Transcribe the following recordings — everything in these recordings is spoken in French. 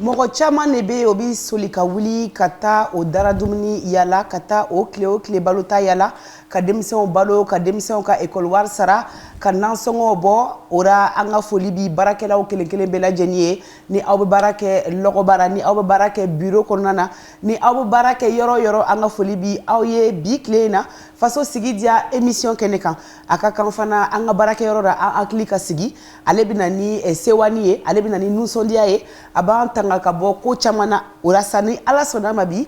mɔgɔ caman de bɛ o bɛ soli ka wuli ka taa o dara dumuni yala ka taa o tile balota yala ka denmisɛnw balo ka denmisɛnw ka école wari sara ka nansɔngɔw bɔ o la an ka foli bi baarakɛlaw kelen kelen bɛɛ lajɛlen ye ni aw bɛ baara kɛ lɔgɔbara ni aw bɛ baara kɛ bureau kɔnɔna na ni aw bɛ baara kɛ yɔrɔ yɔrɔ an ka foli bi aw ye bi tile in na faso sigi diya émission kɛnɛ kan a ka kan fana an ka baarakɛyɔrɔ la an hakili ka sigi ale bɛ na ni sewani ye ale bɛ na ni nisɔndiya ye a b'an tanga ka bɔ ko caman na o la sa ni ala sɔnna ma bi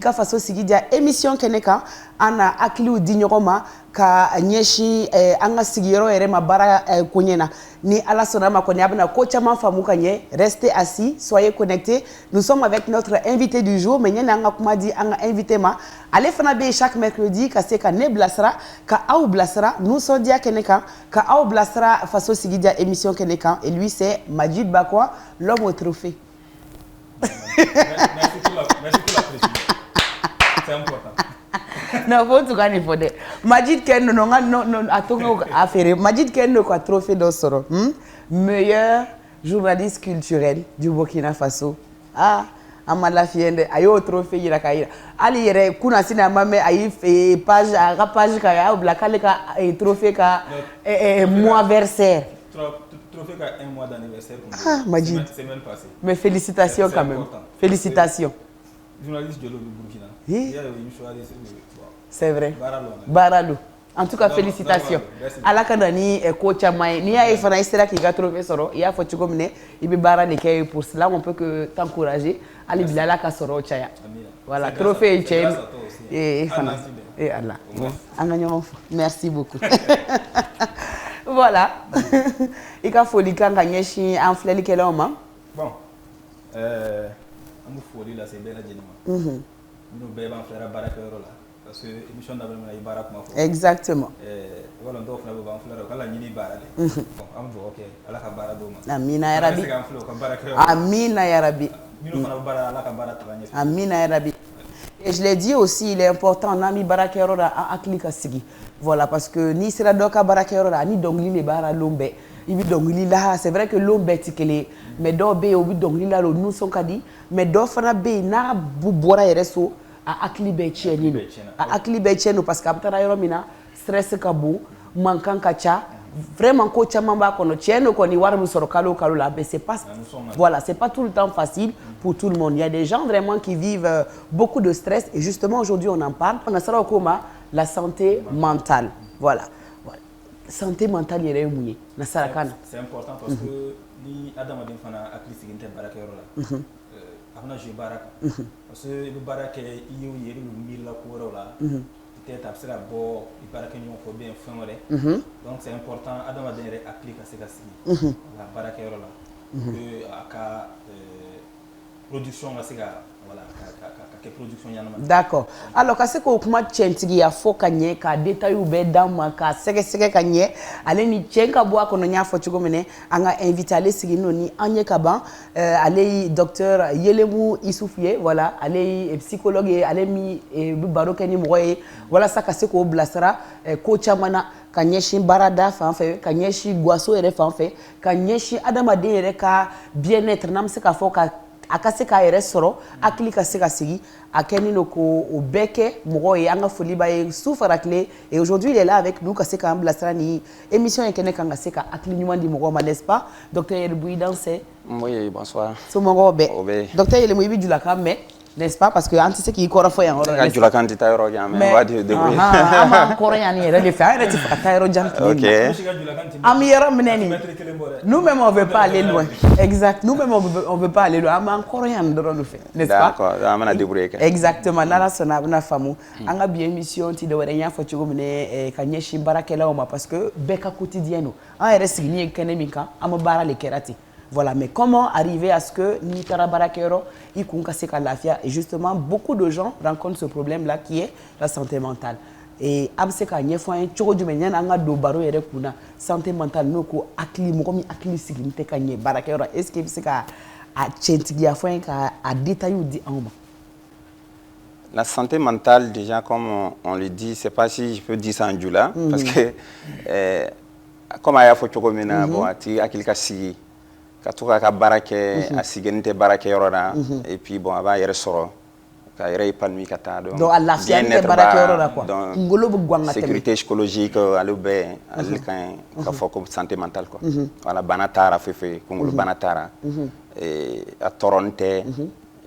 ka faso sigi diya émission kɛnɛ kan an na hakiliw di ɲɔgɔn ma ka ɲɛsin an ka sigiyɔrɔ yɛrɛ ma baara ko ɲɛ na ni ala sɔnna ma kɔni a bɛna ko caman faamu ka ɲɛ restez assis soyez connectés nous sommes avec notre invité du jour mais ɲɛni an ka kuma di an ka invité ma ale fana bɛ chaque mercredi ka se ka ne bilasira ka aw bilasira nisɔndiya kɛnɛ kan ka aw bilasira faso sigi diya émission kɛnɛ kan et lui c'est Majid Bakwa l'homme au trophée. Merci pour la précision. C'est important. Non, faut tout gagner pour des. Majid Ken non attends affaire. Majid Ken no quoi trophée d'Osoro. Meilleur journaliste culturel du Burkina Faso. Ah, amala fiende ayo trophée yira kaira. Ali yere kuna sina mame ayi page a page ka ou blakale ka trophée ka mois versaire. Trophée ka un mois d'anniversaire pour ah, Majid. Semaine passée. Mais félicitations quand même. Félicitations. Journaliste de Burkina. C'est vrai. Baralou. En tout cas, félicitations. Ala kana ni coach amay ni ay fana isera ki ga trophée soro ya fo ci comme ne ibi bara de kay pour cela on peut que t'encourager ali bilala ka soro chaya. Voilà, trophée chay et fana et Allah. Merci beaucoup. Voilà. Ika foli kanga nyeshi en fleli keloma. Bon. Amu foli la c'est bella jenima. Nous bébé en frère baraka là parce que émission d'abord na ibara kuma fo. Exactement. Voilà donc na bébé en frère kala nyini bara de. Bon am jo OK ala ka bara do ma. Amina ya rabbi. Amina ya rabbi. Amina ya rabbi. Et je l'ai dit aussi, il est important nami barakero da aklika sigi. Voilà parce que ni sera doka barakero da ni dongli le bara lombe. Il dongli là, c'est vrai que lombe tikele mais do be obi dongli là nous son kadi mais do fana be na bu bora yereso a akli be chenino. A akli be cheno parce que abtara yoro mina stress ka bu mankan ka cha vraiment ko chama ba kono cheno ko ni warmu soro kalo là mais c'est pas voilà, c'est pas tout le temps facile pour tout le monde. Il y a des gens vraiment qui vivent beaucoup de stress et justement aujourd'hui on en parle. On a ça au coma la santé mentale. Voilà. Santé mentale yere mouye na sarakana. C'est important parce que ni Adam Adin fana akli siginte baraka yoro la. Afna je baraka. Parce que le baraka iyo yeri lu mila ko la. Peut-être après la bo il paraît que nous faut bien faire donc c'est important Adam Adin yere akli ka se ka sigi. La baraka yoro la. Que aka production la se ka voilà ka production yanama. D'accord. Alors kasi ko kuma tchentigi ya fo kanye ka détail ou be dama ka sege kanye ale ni tchenka bo akono nya fo chugo mene anga invité ale sigi no ni anye kaban ale docteur Yelemu Issoufie voilà ale psychologue ale mi baroke ni moye voilà ça kasi ko blasara ko chamana kanyeshi barada fanfe kanyeshi gwaso ere fanfe kanyeshi adama de ere ka bien-être nam se ka fo ka akase ka yere soro akili ka se ka sigi akeni no ko obeke moye anga foli ba ye soufara clé et aujourd'hui il est là avec nous ka se ka amblastra ni émission ekene kanga se ka akili nyuma di mogo ma n'est-ce pas docteur Yelbui danse oui bonsoir so mogo be docteur Yelbui bi dula ka mais n'est-ce pas parce que anti ce qui kora fo yan oro ka dula kan tita yoro ya mais wadi de oui ama kora yan yere le faire et fa ta yoro jant OK ami yoro meneni nous même on veut pas aller loin exact nous même on veut pas aller loin ama kora yan doro le fait n'est-ce pas d'accord amana débrouiller exactement nala sona na famu anga bien émission ti de were nya fo chugo mene kanyeshi barakela oma parce que beka quotidienne en yere signi economique ama bara le kerati. Voilà, mais comment arriver à ce que Nitara Barakero, et justement, beaucoup de gens rencontrent ce problème-là qui est la santé mentale. Et Abseka, il faut un choco du menyan, anga do baro et rekuna, santé mentale, no ko akli, mokomi akli siginte kanye Barakero. Est-ce que c'est à tchentigia faut à détailler ou dit en bas? La santé mentale, déjà, comme on le dit, c'est pas si je peux dire ça en Djoula, parce que, comme il y a un choco mena, bon, ati akilka si. ka to ka baara kɛ a sigini tɛ baara kɛ yɔrɔ la et puis bon a b'a yɛrɛ sɔrɔ ka yɛrɛ épanoui ka taa donc a lafiya tɛ baara kɛ yɔrɔ la quoi kunkolo bɛ guwan ka tɛmɛ sécurité psychologique ale bɛɛ ale ka ɲi ka fɔ ko santé mentale quoi voilà bana taara fefe kunkolo bana taara a tɔɔrɔni tɛ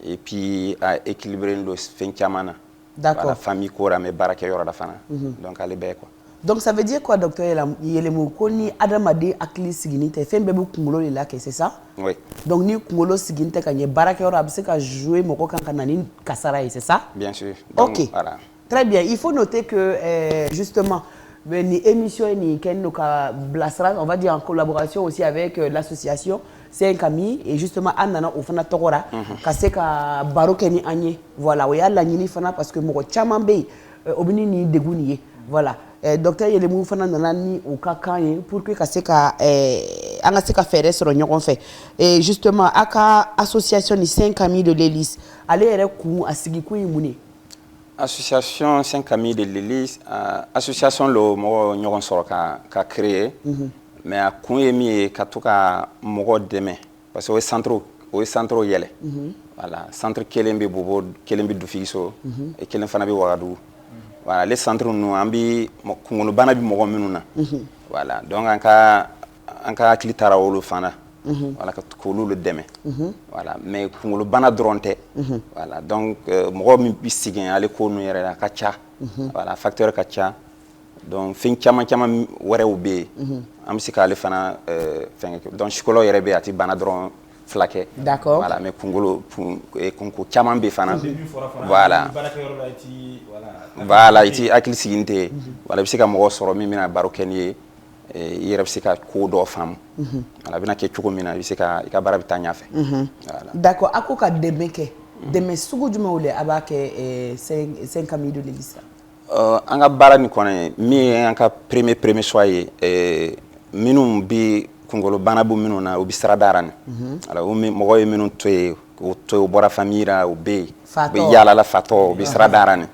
et puis a équilibré don fɛn caman na d'accord famille ko ra mais baara kɛ yɔrɔ la fana donc ale bɛɛ quoi. Donc ça veut dire quoi docteur Yelemu ko ni adamaden hakili sigini tɛ fɛn bɛɛ bɛ kunkolo de la kɛ c'est ça? Oui. Donc ni kunkolo sigini tɛ ka ɲɛ baarakɛyɔrɔ a bɛ se ka jouer mɔgɔ kan ka na ni kasara ye c'est ça? Bien sûr. Donc, ok voilà. Très bien, il faut noter que justement ni émission ni kɛni ka bilasira on va dire en collaboration aussi avec l'association C'est un ami et justement an nana o fana tɔgɔra ka se ka baro kɛ ni an ye voilà o y'a laɲini fana parce que mɔgɔ caman bɛ yen o bɛ ni degun nin ye voilà docteur Yelemu fana nana ni o ka kan ye pour que ka se ka an ka se ka fɛɛrɛ sɔrɔ ɲɔgɔn fɛ et justement a ka association ni 5 amis de l'Église ale yɛrɛ kun a sigi kun ye mun ye association 5 amis de l'Église association lo mɔgɔ ɲɔgɔn sɔrɔ ka créer mais a kun ye min ye ka to ka mɔgɔ dɛmɛ parce que o ye centre yɛlɛ voilà centre kelen bɛ Bobo kelen bɛ Dufigiso et kelen fana bɛ Wagadugu voilà les centres nous an bi kunkolo bana bi mɔgɔ minnu na voilà donc an ka hakili taara olu fana voilà ka k'olu le dɛmɛ voilà mais kunkolo bana dɔrɔn tɛ voilà donc mɔgɔ min bi sigi ale ko nu yɛrɛ la ka ca voilà facteur ka ca donc fɛn caman caman wɛrɛw bɛ yen an bɛ se k'ale fana fɛn kɛ donc psychologue yɛrɛ bɛ yen a ti bana dɔrɔn fila kɛ d'accord voilà mais kunkolo kunko caman bɛ fana voilà voilà i ti hakili sigini tɛ voilà i bɛ se ka mɔgɔ sɔrɔ min bɛna baro kɛ ni ye i yɛrɛ bɛ se ka ko dɔ faamu voilà a bɛna kɛ cogo min na i bɛ se ka i ka baara bɛ taa ɲɛfɛ voilà d'accord a ko ka dɛmɛ kɛ dɛmɛ sugu jumɛnw de a b'a kɛ 5 amis de l'Église an ka baara nin kɔnɔ min ye an ka premier choix ye minnu bɛ kunkolo bana bɛ minnu na u bɛ sirada ni alors mɔgɔ ye minnu to yen u bɔra famille ra u bɛ yen u bɛ yaala la fatɔ u bɛ sirada ni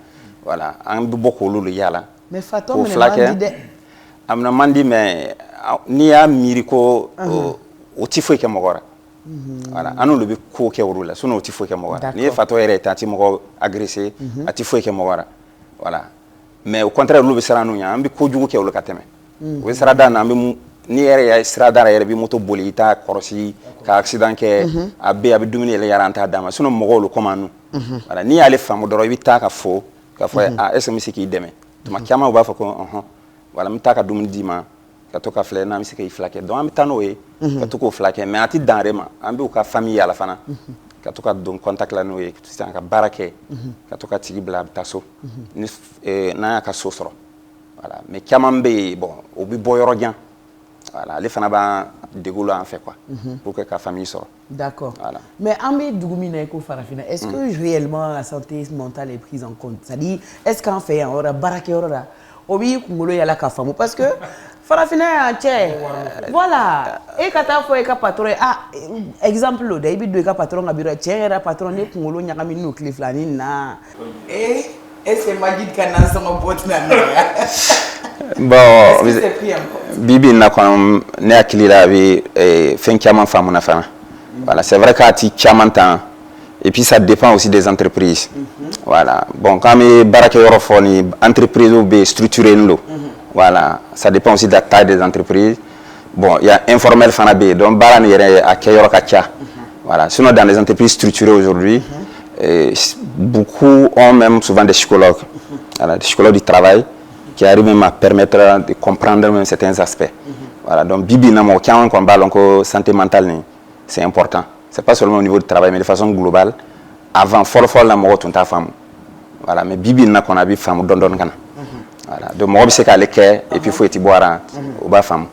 voilà an bɛ bɔ k'olu de yaala mais fatɔ minɛ man di dɛ a minɛ man di mais n'i y'a miiri ko o ti foyi kɛ mɔgɔ la voilà an n'olu bɛ ko kɛ olu la sinon o ti foyi kɛ mɔgɔ la n'i ye fatɔ yɛrɛ ye a ti mɔgɔ agresser a ti foyi kɛ mɔgɔ la voilà mais au contraire olu bɛ siran n'u ɲɛ an bɛ kojugu kɛ olu ka tɛmɛ u bɛ sirada na an bɛ ni yɛrɛ ye sirada yɛrɛ bɛ moto boli i t'a kɔrɔsi ka accident kɛ a bɛ dumuni yɛlɛ yɛrɛ an t'a d'a ma sinon mɔgɔw olu comme nous voilà n'i y'ale faamu dɔrɔn i bɛ taa ka fɔ ka fɔ est-ce que n bɛ se k'i dɛmɛ tuma caman u b'a fɔ ko voilà n bɛ taa ka dumuni d'i ma ka to ka filɛ n'an bɛ se k'i fila kɛ donc an bɛ taa n'o ye ka to k'o fila kɛ mais a ti dan yɛrɛ ma an bɛ u ka famille yaala fana ka to ka don contact la n'o ye sisan ka baara kɛ ka to ka tigi bila a bɛ taa so n'an y'a ka so sɔrɔ voilà mais caman bɛ yen bon o bɛ bɔ yɔrɔ jan voilà ale fana b'an degu la an fɛ quoi pour que ka famille sɔrɔ d'accord voilà mais an bɛ dugu min na i ko Farafina est-ce que réellement la santé mentale est prise en compte c'est-à-dire est-ce qu'an fɛ yan yɔrɔ baarakɛyɔrɔ la o b'i kunkolo yala ka faamu parce que Farafina yan cɛ voilà e ka taa fɔ i ka patron ye exemple o dɛ i bɛ don i ka patron ka bureau cɛ yɛrɛ patron ne kunkolo ɲagami n'o tile fila ni na est-ce que Majid ka nansɔngɔ bɔ tɛna nɔgɔya bon bibi na kɔnɔ ne hakili la a bɛ fɛn caman faamu na fana voilà c'est vrai k'a ti caman tan et puis ça dépend aussi des entreprises voilà bon quand bɛ baarakɛyɔrɔ fɔ ni entreprises bɛ structuré don voilà ça dépend aussi de la taille des entreprises bon il y a informel fana bɛ yen donc baara nin yɛrɛ a kɛyɔrɔ ka ca voilà sinon dans les entreprises structurées aujourd'hui beaucoup ont même souvent des psychologues voilà des psychologues du travail qui arrive même à permettre de comprendre même certains aspects. Voilà, donc bibi na mo kyan ko balon ko santé mentale ni c'est important. C'est pas seulement au niveau du travail mais de façon globale. Avant fol la mo to ta femme. Voilà, mais bibi na qu'on a bi femme don kana. Voilà, donc mo bi se ka le ke et puis faut eti boire au ba femme.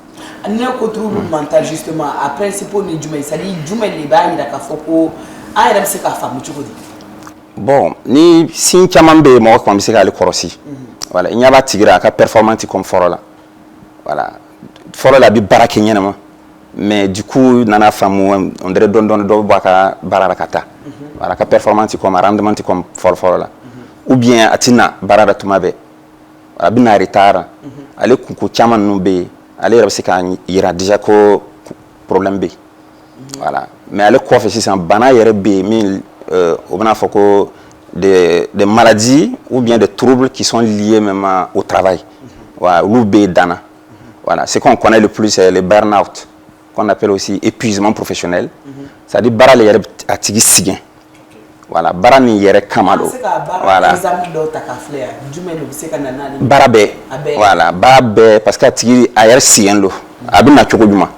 Ani ko trouble mental justement à principal ni jumai sali jumai le ba ira ka foko a ira se ka femme chukudi. Bon, ni sin caman be mo ko bi se ka le korosi. Voilà, il n'y a pas de tigre à performance comme Forola. Voilà, Forola bi barake ɲɛnama mais du coup nana famu on dirait don do baka barara kata. Voilà, ka performance comme rendement comme Forola. Ou bien atina barara tumabe. Voilà, bina retard. Ale kunko caman nu be, ale yɛrɛ se ka yira déjà ko problème be. voilà mais ale kɔfɛ sisan bana yɛrɛ bɛ yen min o bɛna fɔ ko des maladies ou bien des troubles qui sont liés même au travail voilà olu bɛ dana voilà ce qu'on connaît le plus c'est le burn-out qu'on appelle aussi épuisement professionnel c'est-à-dire baara le yɛrɛ a tigi sɛgɛn voilà baara nin yɛrɛ kama do voilà baara bɛɛ voilà baara bɛɛ parce que a tigi a yɛrɛ sɛgɛn do a bɛ na cogo jumɛn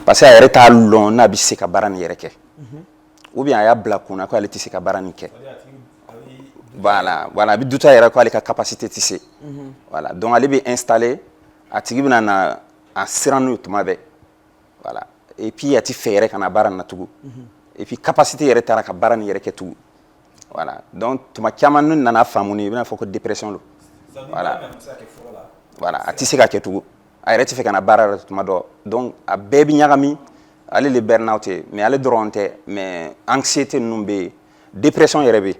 parce que a yɛrɛ t'a lɔn n'a bɛ se ka baara nin yɛrɛ kɛ ou bien a y'a bila kunna ko ale tɛ se ka baara nin kɛ voilà voilà a bɛ duta yɛrɛ ko ale ka capacité tɛ se voilà donc ale bɛ installer a tigi bɛna na a siran n'o tuma bɛɛ voilà et puis a tɛ fɛ yɛrɛ ka na baara nin na tugun et puis capacité yɛrɛ taara ka baara nin yɛrɛ kɛ tugun voilà donc tuma caman n'u nana faamu ni i bɛna fɔ ko dépression do voilà voilà a tɛ se ka kɛ tugun a yɛrɛ tɛ fɛ ka na baara yɛrɛ tuma dɔ donc a bɛɛ bɛ ɲagami ale le burn-out ye mais ale dɔrɔn tɛ mais anxiété ninnu bɛ yen dépression yɛrɛ bɛ yen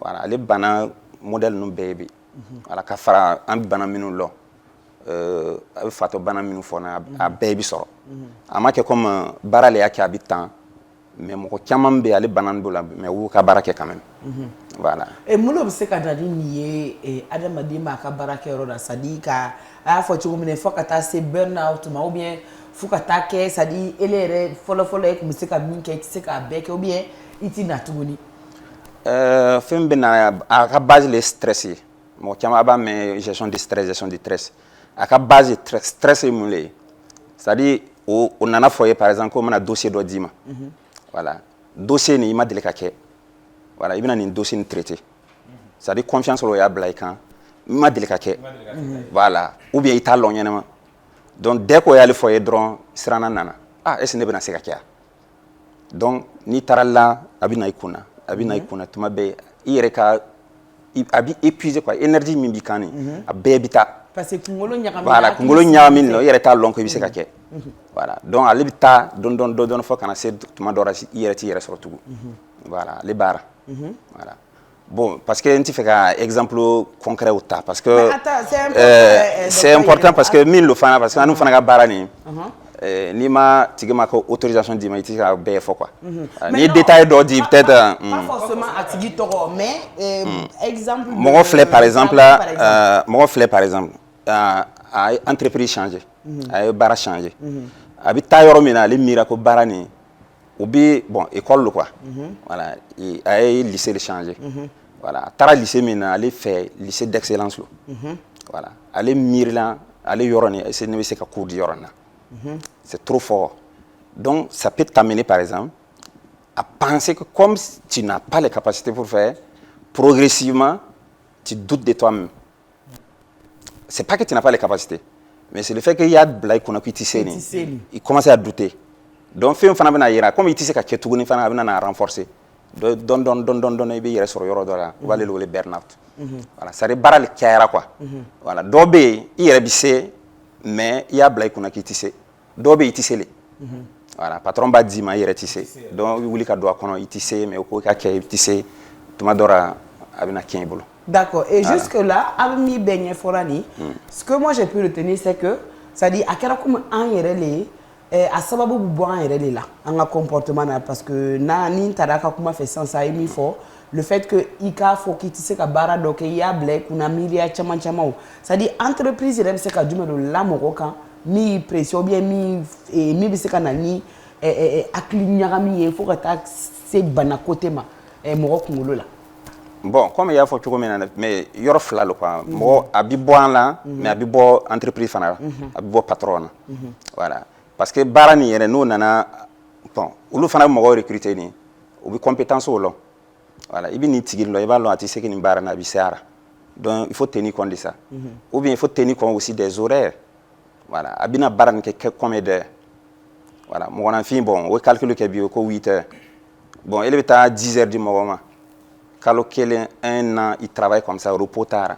voilà ale bana modèle ninnu bɛɛ bɛ yen voilà ka fara an bɛ bana minnu lɔ a bɛ fatɔ bana minnu fɔ na a bɛɛ bɛ sɔrɔ a ma kɛ comme baara le y'a kɛ a bɛ tan mais mɔgɔ caman bɛ yen ale bana dɔ la mais u y'u ka baara kɛ quand même voilà. Mun bɛ se ka na ni nin ye adamaden ma a ka baara kɛyɔrɔ la c'est à dire ka a y'a fɔ cogo min na fo ka taa se burn-out ma ou bien fo ka taa kɛ c'est à dire ele yɛrɛ fɔlɔ-fɔlɔ e tun bɛ se ka min kɛ i tɛ se k'a bɛɛ kɛ ou bien i tɛ na tuguni. Fɛn bɛ na a ka base le stress ye mɔgɔ caman b'a mɛn gestion de stress a ka base ye stress ye mun le ye c'est à dire o nana fɔ ye par exemple ko n bɛna dossier dɔ d'i ma voilà dossier nin i ma deli ka kɛ voilà i bɛna nin dossier nin traiter c'est à dire confiance o y'a bila i kan i ma deli ka kɛ voilà ou bien i t'a lɔn ɲɛnama donc dès ko y'ale fɔ ye dɔrɔn siranna nana est-ce que ne bɛna se ka kɛ yan donc n'i taara la a bɛ na i kunna tuma bɛɛ i yɛrɛ ka a bɛ épuiser quoi énergie min b'i kan nin a bɛɛ bɛ taa parce que kunkolo ɲagami voilà kunkolo ɲagami nin i yɛrɛ t'a lɔn ko i bɛ se ka kɛ voilà donc ale bɛ taa dɔɔni fɔ kana se tuma dɔ la i yɛrɛ t'i yɛrɛ sɔrɔ tugun voilà ale baara voilà bon parce que n tɛ fɛ ka exemple concret ta parce que c'est important parce que min lo fana parce que anu fana ka baara nin n'i ma tigi ma ko autorisation d'i ma i tɛ se ka bɛɛ fɔ quoi n'i ye détail dɔ di peut-être pas forcément a tigi tɔgɔ mais exemple mɔgɔ filɛ par exemple a ye entreprise changer a ye baara changer a bɛ taa yɔrɔ min na ale miira ko baara nin o bɛ bon école lo quoi voilà a ye lycée de changer voilà a taara lycée min na ale fɛ lycée d'excellence lo voilà ale miirila ale yɔrɔ nin est-ce que ne bɛ se ka cours di yɔrɔ nin na c'est trop fort donc ça peut t'amener par exemple à penser que comme tu n'as pas les capacités pour faire progressivement tu doutes de toi-même c'est pas que tu n'as pas les capacités mais c'est le fait qu'il y a bila i kunna ko i tɛ se nin il commence à douter donc fɛn fana bɛna yira comme i tɛ se ka kɛ tuguni fana a bɛna na renforcer dɔɔni i bɛ yɛrɛ sɔrɔ yɔrɔ dɔ la u b'ale wele burn-out voilà c'est à dire baara le cayara quoi voilà dɔw bɛ yen i yɛrɛ bɛ se mais i y'a bila i kunna k'i tɛ se dɔw bɛ yen i tɛ se le voilà patron b'a d'i ma i yɛrɛ tɛ se donc i bɛ wuli ka don a kɔnɔ i tɛ se mais o ko i ka kɛ i tɛ se tuma dɔ la a bɛna tiɲɛ i bolo. D'accord. Et voilà. Jusque là, Abmi Benye Forani, ce que moi j'ai pu retenir, c'est que, ça dit, à quel point un yerele, à sababu boire yerele là, un comportement là, parce que na ni taraka kuma fait sans ça il faut le fait que ika faut qu'il tisse ka bara donc il y a blé kuna miria chama ça dit entreprise il se ka dume do la moroka mi pression bien mi bise ka nani aklinyagami il faut que ta se bana côté ma morok ngolo là. Bon, comme il y a fait mais il y a fla quoi. Moi, abi bon là, mais abi bon entreprise fana, abi bon patron. Voilà. Parce que barani yere nous nana bon, ulu fana mo recruter ni, obi compétence au long. Voilà, ibi ni tigir lo, iba lo ati se que ni barana bi sara. Donc il faut tenir compte de ça. Ou bien il faut tenir compte aussi des horaires. Voilà, abina barani que combien d'heures. Voilà, mon enfant bon, on calcule que bio ko 8 heures. Bon, il est à 10 heures du moment. Quand un an, il travaille comme ça, au repos tard,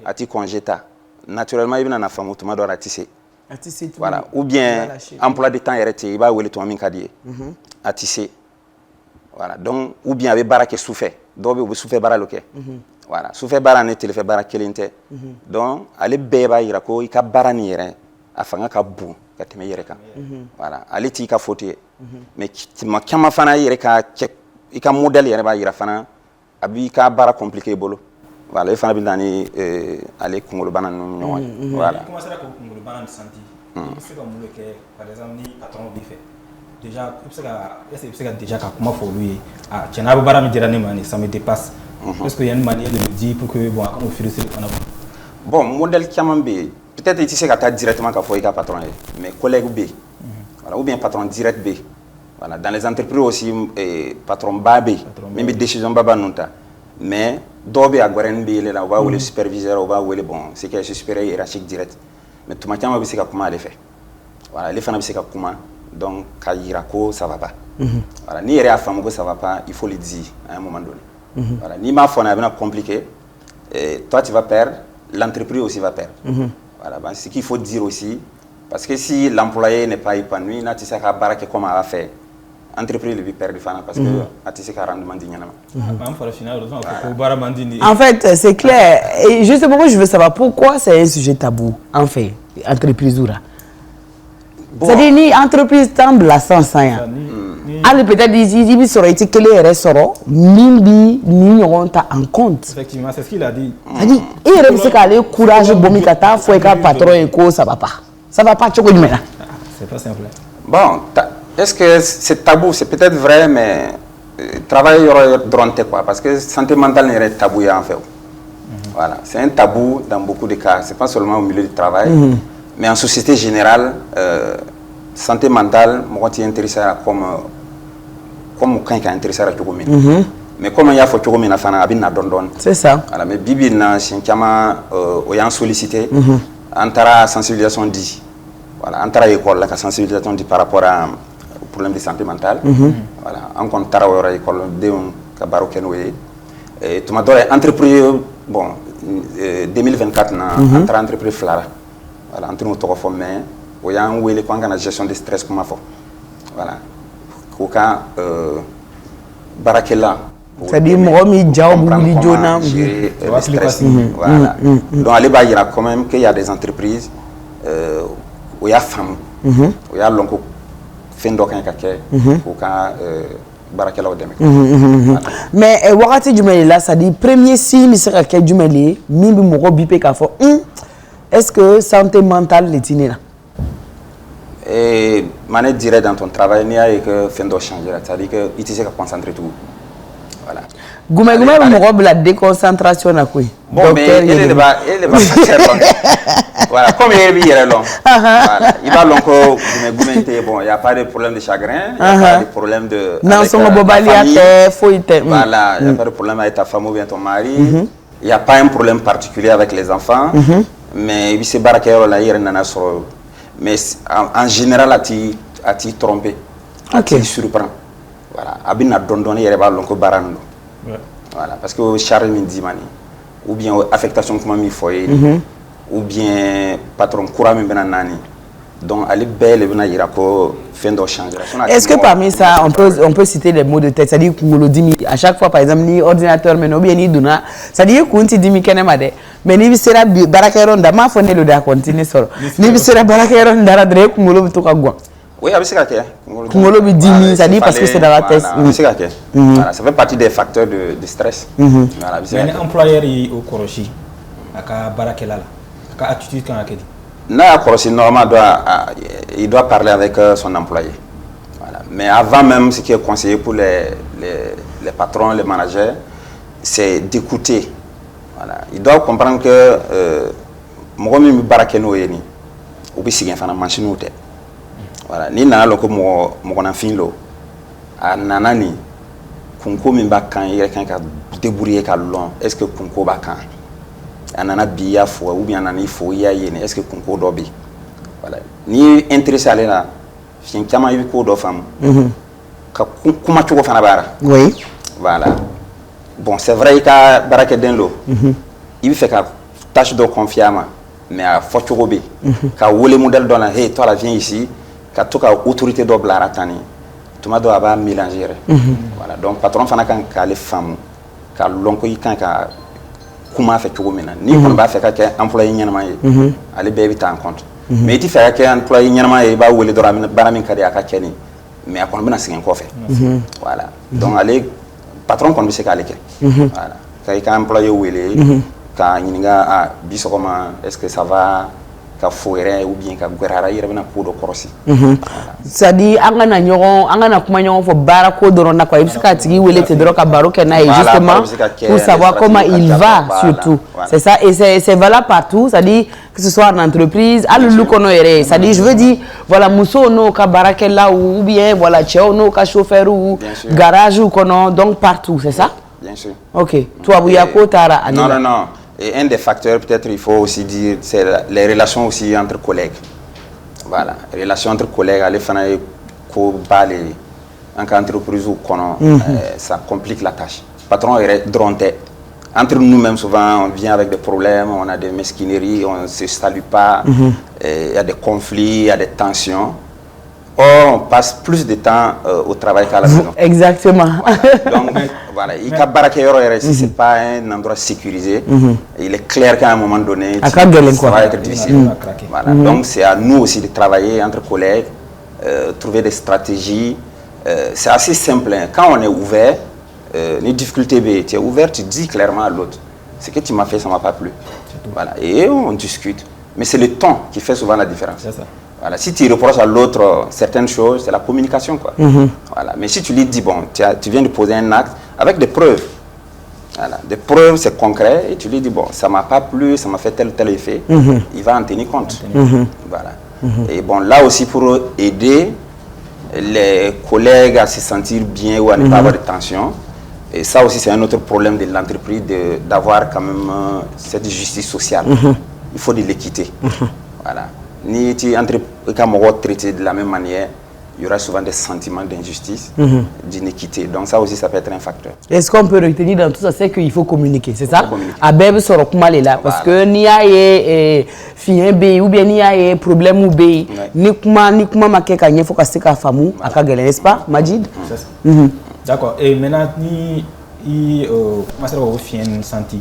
à ti congé tard. Naturellement, il va na femme automa doit ratisser. Voilà. Ou bien, emploi de temps arrêté, il va où le toi min kadie. À tisser. Voilà. Donc, ou bien avec bara qui souffert. Donc, vous souffrez bara loké. Voilà. Souffert bara ne te le fait bara kelinte. Donc, allez beba irako, il ka bara ni yere, afanga ka bou, ka teme yere ka. Voilà. Allez ti ka faute. mais tuma caman fana yɛrɛ i ka modèle yɛrɛ b'a yira fana a b'i ka baara compliqué bolo voilà i fana bɛ na ni ale kunkolobana ninnu ɲɔgɔn ye voilà. Ni commencera k'o kunkolobana nin santi i bɛ se ka mun de kɛ par exemple ni patron b'i fɛ déjà i bɛ se ka est-ce que i bɛ se ka déjà ka kuma fɔ olu ye ah tiɲɛ na a bɛ baara min dira ne ma nin ça me dépasse est-ce qu'il y a une manière de le dire pour que bon a kana o firisi fana bon modèle caman bɛ yen peut-être i tɛ se ka taa directement ka fɔ i ka patron ye mais collègue bɛ yen voilà ou bien patron direct bɛ yen voilà dans les entreprises aussi patron ba bɛ yen min bɛ décision baba ninnu ta mais dɔw bɛ yen a gɔrɛni bɛ yɛlɛ la u b'a wele superviseur u b'a wele bon c'est que supérieur hiérarchique direct mais tuma caman bɛ se ka kuma ale fɛ voilà ale fana bɛ se ka kuma donc ka yira ko ça va pas voilà ni yɛrɛ y'a faamu ko ça va pas il faut le dire à un moment donné voilà n'i m'a fɔ n'a bɛna compliqué toi tu vas perdre l'entreprise aussi va perdre voilà ben, ce qu'il faut dire aussi parce que si l'employé n'est pas épanoui n'a tɛ se ka baara kɛ comme a b'a fɛ entreprise lui perd fana parce que a tɛ se ka rendement di ɲɛnama. En fait, c'est clair. Et justement, je veux savoir pourquoi c'est un sujet tabou, en fait, entreprise ou là. Bon. C'est-à-dire, ni entreprise semble la sens hein. Allez peut-être il bi soro iti kele yɛrɛ sɔrɔ min bi ni ɲɔgɔn ta en compte. Effectivement, c'est ce qu'il a dit. C'est-à-dire, i yɛrɛ bɛ se k'ale courage bomi ka taa fɔ i ka patron ye ko ça va pas cogo jumɛn na. C'est pas simple. Bon, est-ce que c'est tabou? C'est peut-être vrai, mais travail dɔrɔn tɛ quoi, parce que santé mentale n'est pas tabou en fait. Voilà, c'est un tabou dans beaucoup de cas. C'est pas seulement au milieu du travail, mais en société générale, santé mentale, moi je suis intéressé comme quand il est intéressé à tout le monde. Mais comme il y a fait tout le monde, c'est ça. Voilà, mais Bibi na chinkama oyant sollicité, antara sensibilisation dit. Voilà, antara école la sensibilisation dit par rapport au problème de santé mentale. Voilà, en contraire à l'école de kabaro kenoye. Et tout ma entreprise bon 2024 na antara entreprise flara. Voilà, entre nous trois formes, oyant où les la gestion du stress comme afo. Voilà, aucun barakela. C'est-à-dire moi mi jao bouli jona. Le stress. Voilà. Donc allez bah il y a quand même qu'il y a des entreprises où il y a femmes, où il y a longo fin d'aucun caquet, aucun barakela au demi. Mais wakati jumeli là, ça dit premier signe c'est que jumeli mi bi mo bipé ka fo. Est-ce que santé mentale les tine là? Et mané dirait dans ton travail n'y a que fin d'au changer, c'est-à-dire que il t'essaie de concentrer tout. Voilà. Goumé mo la déconcentration na quoi? Bon mais il est pas voilà, comme il est long. Voilà, il va long goumé bon, il y a pas de problème de chagrin, il y a pas de problème de non son bobali à foite. Voilà, il y a pas de problème avec ta femme ou bien ton mari. Il y a pas un problème particulier avec les enfants. Mais il se barake là hier nana soro. Mais en général a ti trompé. A ti surprend. Voilà, abina dondonné yere ba lonko barando. Voilà, parce que charge min dimani ou bien affectation comme mi foyer ou bien patron courant min bena nani. Donc ali belle bena yira ko fin de changer. Est-ce que parmi ça on peut citer les mots de tête, c'est-à-dire kungolo dimi à chaque fois par exemple ni ordinateur mais no bien ni duna, c'est-à-dire kunti dimi kenema de mais ni bisera barakero ndama fone le da continue soro. Ni bisera barakero ndara dre kungolo to ka gwa. Oui, avec ce cas kungolo bi dimi, ça dit parce que c'est dans la tête. Voilà, ça fait partie des facteurs de stress. Voilà, mais l'employeur au Koroshi aka barakela aka attitude quand akedi. Non, normalement, il doit parler avec son employé. Voilà. Mais avant même, ce qui est conseillé pour les patrons, les managers, c'est d'écouter. Voilà. Il doit comprendre que moi, je suis voilà. Ni nana loko mo na fin lo. A nana ni kunko mi ba kan yere kan ka débrouiller ka long. Est-ce que kunko ba kan? Anana biya fo ou bien anani fo ya yene est-ce que kunko do bi voilà ni intéressé aller là fin kama yi ko do fam ka kuma chugo fana bara oui voilà bon c'est vrai ka barake den lo il fait ka tâche de confiance mais a fo chugo bi ka wole modèle dans la hey toi la viens ici ka to ka autorité do blara tani tuma do aba mélanger voilà donc patron fana kan ka les femmes ka lonko yi kan ka comment fait tout maintenant ni on va faire que employé ñanama yi ali bebi ta en compte mais ti fait que employé ñanama yi ba woli dora min baramin kadi aka keni mais à quoi on a signé quoi faire. Voilà. Donc aller patron qu'on veut c'est qu'aller. Voilà. Quand il y a un employé où il est, quand il y a est-ce que ça va? Ou bien c'est-à-dire angana nyoron angana kuma nyoron fo barako dorona quoi ibska tigi wele te droka baroke na justement pour savoir comment il va surtout c'est ça et c'est valable partout c'est-à-dire que ce soit en entreprise à le kono ere c'est-à-dire je veux dire voilà muso no ka barake là ou bien voilà cheo no ka chauffeur ou garage ou kono donc partout c'est ça bien sûr OK toi buya ko tara non et un des facteurs, peut-être, il faut aussi dire, c'est les relations aussi entre collègues. Voilà, les relations entre collègues, aller faire en entreprise ou ça complique la tâche. Patron est dronté. Entre nous-mêmes, souvent, on vient avec des problèmes, on a des mesquineries, on ne se salue pas, il y a des conflits, il y a des tensions. Or, on passe plus de temps au travail qu'à la maison. Exactement. Voilà. Donc, voilà, si ce n'est pas un endroit sécurisé, il est clair qu'à un moment donné, ça va être difficile. Voilà. Donc, c'est à nous aussi de travailler entre collègues, trouver des stratégies. C'est assez simple. Hein. Quand on est ouvert, les difficultés, tu es ouvert, tu dis clairement à l'autre, ce que tu m'as fait, ça ne m'a pas plu. Voilà. Et on discute. Mais c'est le ton qui fait souvent la différence. C'est ça. Voilà, si tu reproches à l'autre certaines choses, c'est la communication, quoi. Voilà. Mais si tu lui dis, bon, tu viens de poser un acte avec des preuves. Voilà. Des preuves, c'est concret, et tu lui dis, bon, ça ne m'a pas plu, ça m'a fait tel ou tel effet, il va en tenir compte. Voilà. Et bon, là aussi, pour aider les collègues à se sentir bien ou à ne pas avoir de tension, et ça aussi, c'est un autre problème de l'entreprise, d'avoir quand même cette justice sociale. Il faut de l'équité. Voilà. Ni tu entres traité de la même manière, il y aura souvent des sentiments d'injustice, d'inéquité. Donc ça aussi, ça peut être un facteur. Est-ce qu'on peut retenir dans tout ça, c'est qu'il faut communiquer, c'est ça? Abeb sort comment là, parce que ni a fien B ou bien ni a problème ou B, ni comment marquer quand il faut casser ka famou, à Kagel, n'est-ce pas, Majid? D'accord. Et maintenant ni comment ça va fien senti.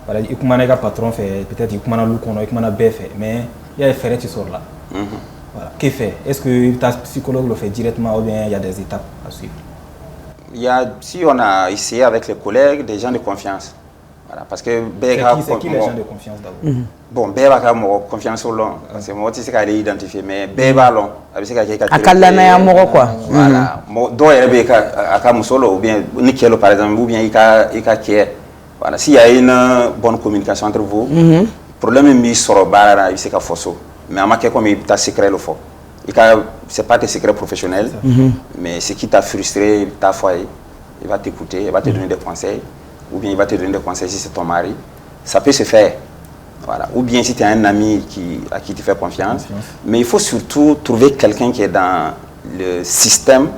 Voilà, il comment un patron fait, peut-être il comment le kono, il comment B fait, mais il y a des faits qui sortent là. Voilà. Qu'est-ce fait? Est-ce que ta psychologue le fait directement ou bien il y a des étapes à suivre? Si on a essayé avec les collègues, des gens de confiance. Voilà, parce que c'est qui les gens de confiance d'abord? Bon, Béba a confiance au long. C'est moi qui sais qu'elle est identifiée, mais Béba long. Avec ce qu'elle est quoi. Voilà. Donc il y a un musolo ou bien Nikelo par exemple ou bien il y a voilà. S'il y a une bonne communication entre vous. Le problème est mis sur le bar, il sait qu'il faut ça. Mais à ma comme il t'a secret le faux. C'est pas tes secrets professionnels, mais ce qui t'a frustré, ta foyer, il va t'écouter, il va te donner des conseils, ou bien il va te donner des conseils si c'est ton mari. Ça peut se faire. Voilà. Ou bien si tu as un ami à qui tu fais confiance. Mais il faut surtout trouver quelqu'un qui est dans le système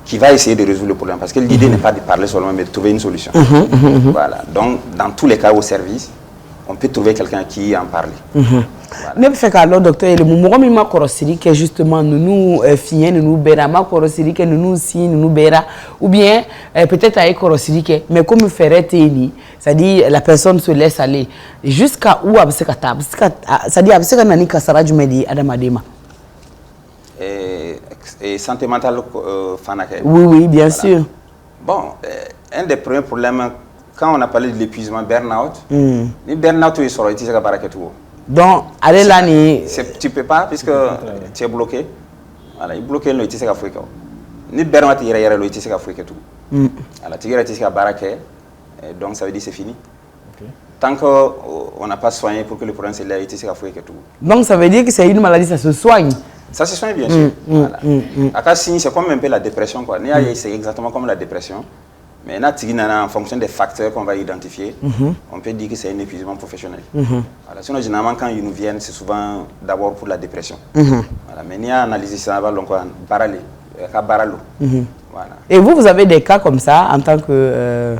qui va essayer de résoudre le problème. Parce que l'idée n'est pas de parler seulement, mais de trouver une solution. Voilà. Donc, dans tous les cas au service, on peut trouver quelqu'un qui en parle. Ne peut faire alors docteur le moment où ma corosiri que justement nous fiens nous bera ma corosiri que nous si nous bera ou bien peut-être avec corosiri que mais comme ferait teni c'est-à-dire la personne se laisse aller jusqu'à où abseka tab c'est-à-dire abseka nani kasara jumedi adamadema et santé mentale fanake. Oui bien sûr. Bon un des premiers problèmes quand on a parlé de l'épuisement burn-out, le burn-out est sur le tissu de donc, allez là, tu peux pas, puisque tu es bloqué. Voilà, il est bloqué le tissu d'Afrique. Ni burn-out, il y a le tissu d'Afrique tout. Alors, tu as le tissu de donc ça veut dire que c'est fini. Tant qu'on n'a pas soigné pour que le problème c'est là, le tissu d'Afrique tout. Donc, ça veut dire que c'est une maladie, ça se soigne. Ça se soigne bien sûr. Voilà. C'est comme un peu la dépression. C'est exactement comme la dépression. Mais en fonction des facteurs qu'on va identifier, on peut dire que c'est un épuisement professionnel. Voilà. Sinon, généralement, quand ils nous viennent, c'est souvent d'abord pour la dépression. Voilà. Mais nous avons analysé ça avant, donc voilà. Et vous avez des cas comme ça en tant que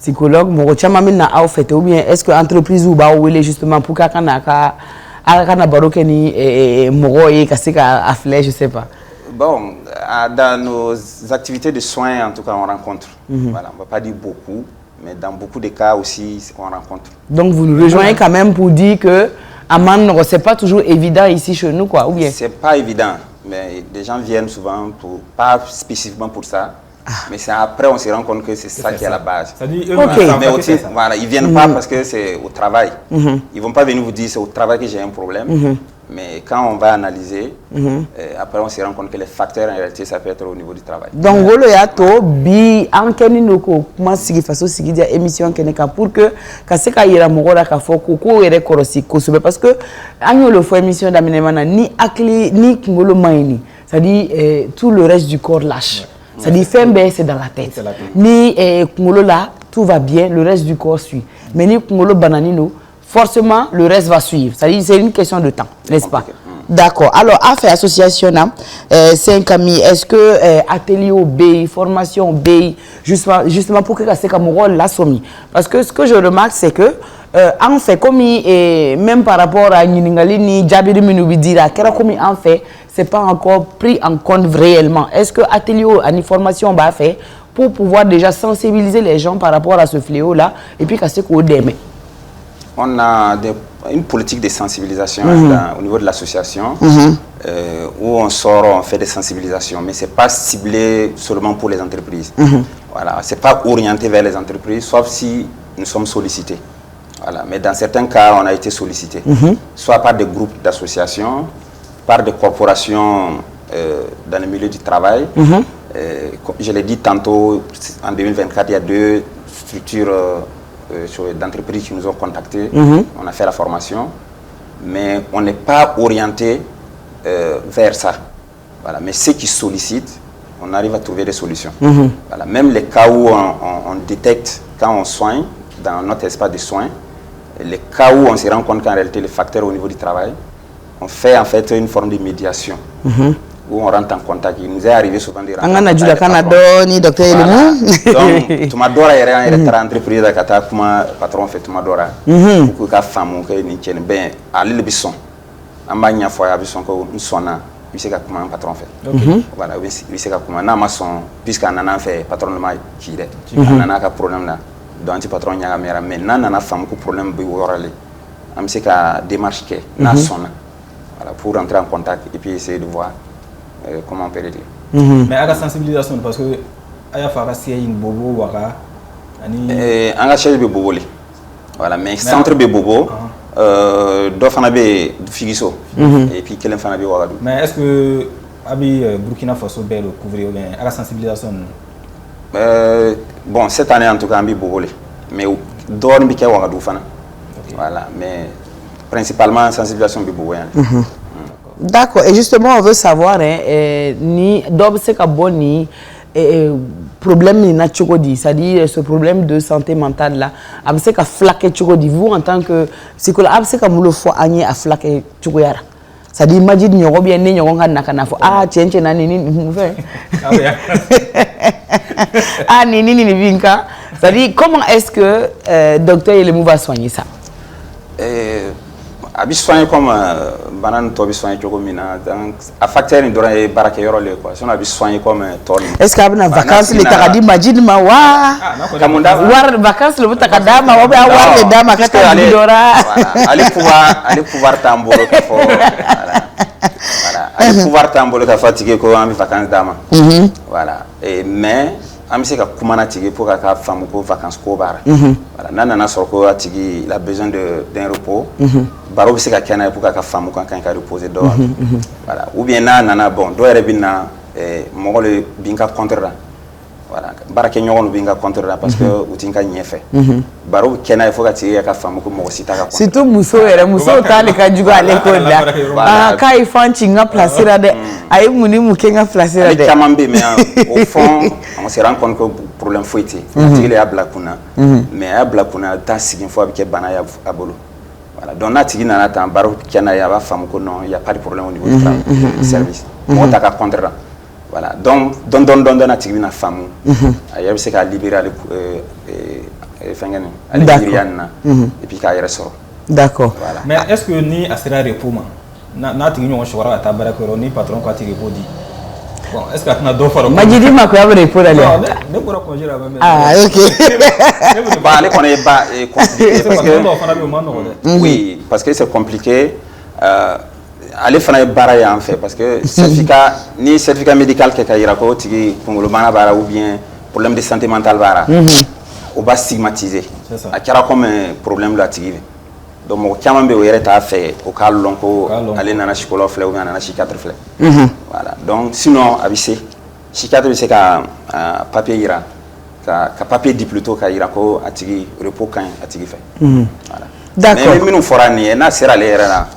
psychologue, ou bien est-ce que l'entreprise ou justement pour quelqu'un je sais pas. Bon, dans nos activités de soins, en tout cas, on rencontre. Voilà, on ne va pas dire beaucoup, mais dans beaucoup de cas aussi, on rencontre. Donc, vous nous rejoignez quand même pour dire que ce n'est pas toujours évident ici chez nous, quoi, ou bien? Ce n'est pas évident, mais des gens viennent souvent, pas spécifiquement pour ça, mais c'est après on se rend compte que c'est ça qui est à la base. Mais aussi, voilà, ils ne viennent pas parce que c'est au travail. Ils ne vont pas venir vous dire c'est au travail que j'ai un problème. Mais quand on va analyser, après on se rend compte que les facteurs en réalité ça peut être au niveau du travail. Donc voilà, ya to bi ankeni noko kuma sigi faso sigi dia émission keneka pour que kaseka yira mogora ka foko ko ere korosi kosobe parce que agno le fo émission d'amenemana ni akli ni ngolo maini, ça dit tout le reste du corps lâche. Ça dit fembe c'est dans la tête. Ni ngolo là tout va bien, le reste du corps suit. Mais ni ngolo bananino forcément le reste va suivre. C'est une question de temps, n'est-ce pas? D'accord. Alors, affaire association, 5 amis, est-ce que atelier obéit, formation obéit, justement pour que c'est comme rôle la somme? Parce que ce que je remarque, c'est que en fait, comme même par rapport à Ningali ni Jabiri Minubidira, en fait, c'est pas encore pris en compte réellement. Est-ce que atelier une formation va faire pour pouvoir déjà sensibiliser les gens par rapport à ce fléau-là et puis qu'à ce qu'on aime? On a une politique de sensibilisation au niveau de l'association où on sort, on fait des sensibilisations, mais ce n'est pas ciblé seulement pour les entreprises. Voilà, ce n'est pas orienté vers les entreprises, sauf si nous sommes sollicités. Voilà, mais dans certains cas, on a été sollicités, soit par des groupes d'associations, par des corporations dans le milieu du travail. Je l'ai dit tantôt, en 2024, il y a 2 structures d'entreprises qui nous ont contactés, on a fait la formation, mais on n'est pas orienté vers ça. Voilà. Mais ceux qui sollicitent, on arrive à trouver des solutions. Voilà. Même les cas où on détecte, quand on soigne, dans notre espace de soins, les cas où on se rend compte qu'en réalité les facteurs au niveau du travail, on fait en fait une forme de médiation. Où on rentre en contact. Il nous est arrivé souvent de rentrer en contact. Donc, tu m'as donné un entreprise de Kata, comment patron fait, tu m'as donné. Pour que femme que ni tienne bien, à l'île Bisson, en bas il y a fois Bisson que nous sommes là, il sait comment un patron fait. Voilà, il sait comment un maçon, puisqu'on en a fait patron de maille qui est, on en a un problème là, donc un patron y a mais maintenant on a femme que problème bi orale, on sait qu'à démarche que na sonne, voilà, pour rentrer en contact et puis essayer de voir. Comment on peut le dire. Mais à la sensibilisation, parce que il y a une bobo waka. Engagé de bobo. Voilà, mais centre de bobo, d'offre be figiso et puis quel enfant be waka. Mais est-ce que abi Burkina Faso peut le couvrir bien à la sensibilisation? Bon, cette année en tout cas, on bobo. Mais d'or bi ke waka du fana. Voilà, mais principalement sensibilisation be bobo. D'accord. Et justement, on veut savoir, ni ni problème ni na chokodi, c'est-à-dire ce problème de santé mentale là, abse ka flaquer chokodi. Vous en tant que psychologue, abse ka mulo fo anye a flaquer chokoyara. C'est-à-dire imagine nyoro bien ne nyoro ngana kana fo chenche na nini mouve. Nini vinka. C'est-à-dire comment est-ce que docteur Yelemou va soigner ça? A bi soigné comme banane to bi soigné choco mina donc a facteur ni dora e barake yoro le quoi sinon a bi soigné comme tol. Est-ce que na vacances les takadi imagine ma wa kamunda war vacances le takada ma wa ba war le dama kata dora allez pouvoir tambolo ko fo voilà allez pouvoir tambolo ka fatigué ko en vacances dama voilà et mais amisi ka kumana tigi pour ka femme ko vacances ko bara voilà nana sort ko tigi il a besoin d'un repos baro bi se ka kena pour ka femme ko kan ka reposer dehors voilà ou bien nana bon do ere binna mo le binka contre là voilà barake nyogonu binga contre là parce que utinka nyefe baro kena il faut ka tigi ka femme ko mo sita ka surtout muso ere muso tale ka jugo ale ko da ka ifanchi nga placer de ay muni mukenga placer de kamambe mais au fond on se rend compte que problème fouetté tigi le abla kuna mais abla kuna ta sigin fo abike bana ya abolo. Voilà. Donc, on a un baro qui a femme que non, il n'y a pas de problème au niveau du travail, du service. On a contre. Voilà. Donc, on a une femme. Il y a aussi qu'à libérer et puis qu'à ressort. D'accord. Mais est-ce que ni à cela repos, na tigi on choix à tabac que ni patron quoi tigi repos dit. Bon, est-ce que tu as d'autres fois? Majidi ma ko abre pour aller. OK. Allez qu'on est bas et compliqué parce que oui, parce que c'est compliqué. ale fana ye baara y'an fɛ parce que certificat médical kɛ ka yira ko tigi kunkolobana b'a la ou bien problème de santé mentale b'a la o b'a stigmatiser a kɛra comme problème la tigi donc mɔgɔ caman bɛ o yɛrɛ t'a fɛ o k'a lɔn ko ale nana psychologue filɛ ou bien a nana psychiatre filɛ voilà donc sinon a bɛ se psychiatre bɛ se ka papier yira ka papier di plutôt ka yira ko a tigi repos ka ɲi a tigi fɛ voilà d'accord mais minnu fɔra nin ye n'a sera ale yɛrɛ la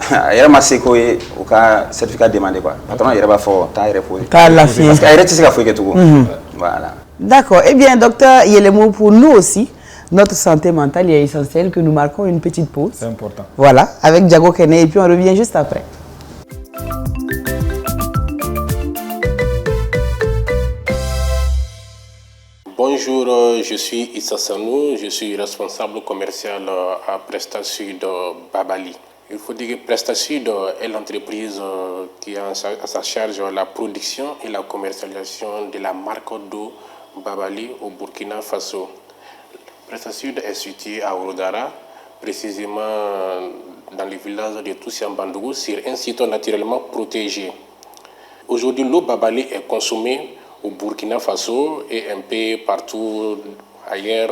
a yɛrɛ ma se ko ye o ka certificat demandé quoi patron yɛrɛ b'a fɔ taa yɛrɛ poser k'a lafiya parce que a yɛrɛ tɛ se ka foyi kɛ tugun voilà d'accord. Eh bien docteur Yelemo, pour nous aussi notre santé mentale est essentielle, que nous marquons une petite pause. C'est important. Voilà, avec Diago Kene et puis on revient juste après. Bonjour, je suis Issa Sanou, je suis responsable commercial à PrestaSud Babali. Il faut dire que PrestaSud est l'entreprise qui a à sa charge la production et la commercialisation de la marque d'eau Babali au Burkina Faso. PrestaSud est situé à Ouroudara, précisément dans le village de Toussiambandougou, sur un site naturellement protégé. Aujourd'hui, l'eau Babali est consommée au Burkina Faso et un peu partout ailleurs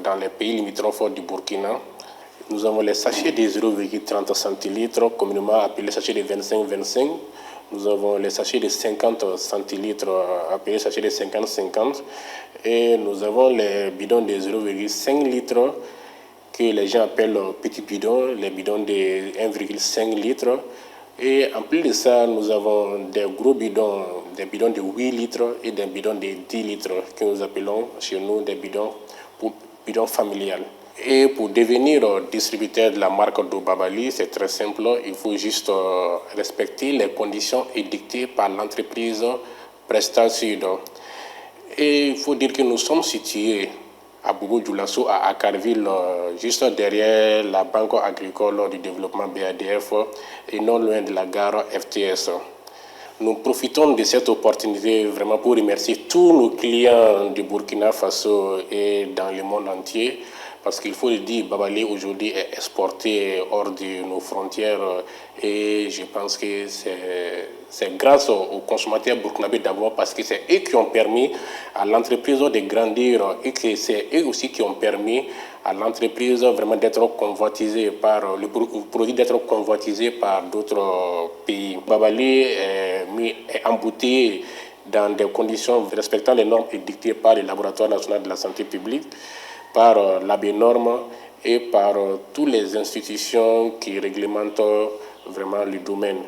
dans les pays limitrophes du Burkina. Nous avons les sachets de 0,30 centilitres, communément appelés sachets de 25-25. Nous avons les sachets de 50 centilitres, appelés sachets de 50-50. Et nous avons les bidons de 0,5 litres, que les gens appellent petits bidons, les bidons de 1,5 litres. Et en plus de ça, nous avons des gros bidons, des bidons de 8 litres et des bidons de 10 litres, que nous appelons chez nous des bidons familiales. Et pour devenir distributeur de la marque d'eau Babali, c'est très simple, il faut juste respecter les conditions édictées par l'entreprise PrestaSud. Et il faut dire que nous sommes situés à Bougou-Djoulasso, à Akarville, juste derrière la Banque agricole du développement BADF et non loin de la gare FTS. Nous profitons de cette opportunité vraiment pour remercier tous nos clients du Burkina Faso et dans le monde entier. Parce qu'il faut le dire, Babali aujourd'hui est exporté hors de nos frontières et je pense que c'est grâce aux consommateurs burkinabés d'abord parce que c'est eux qui ont permis à l'entreprise de grandir et que c'est eux aussi qui ont permis à l'entreprise vraiment d'être convoitisée par le produit d'être convoitisé par d'autres pays. Babali est embouteillé dans des conditions respectant les normes édictées par le Laboratoire national de la santé publique, par l'ABNorm et par toutes les institutions qui réglementent vraiment le domaine.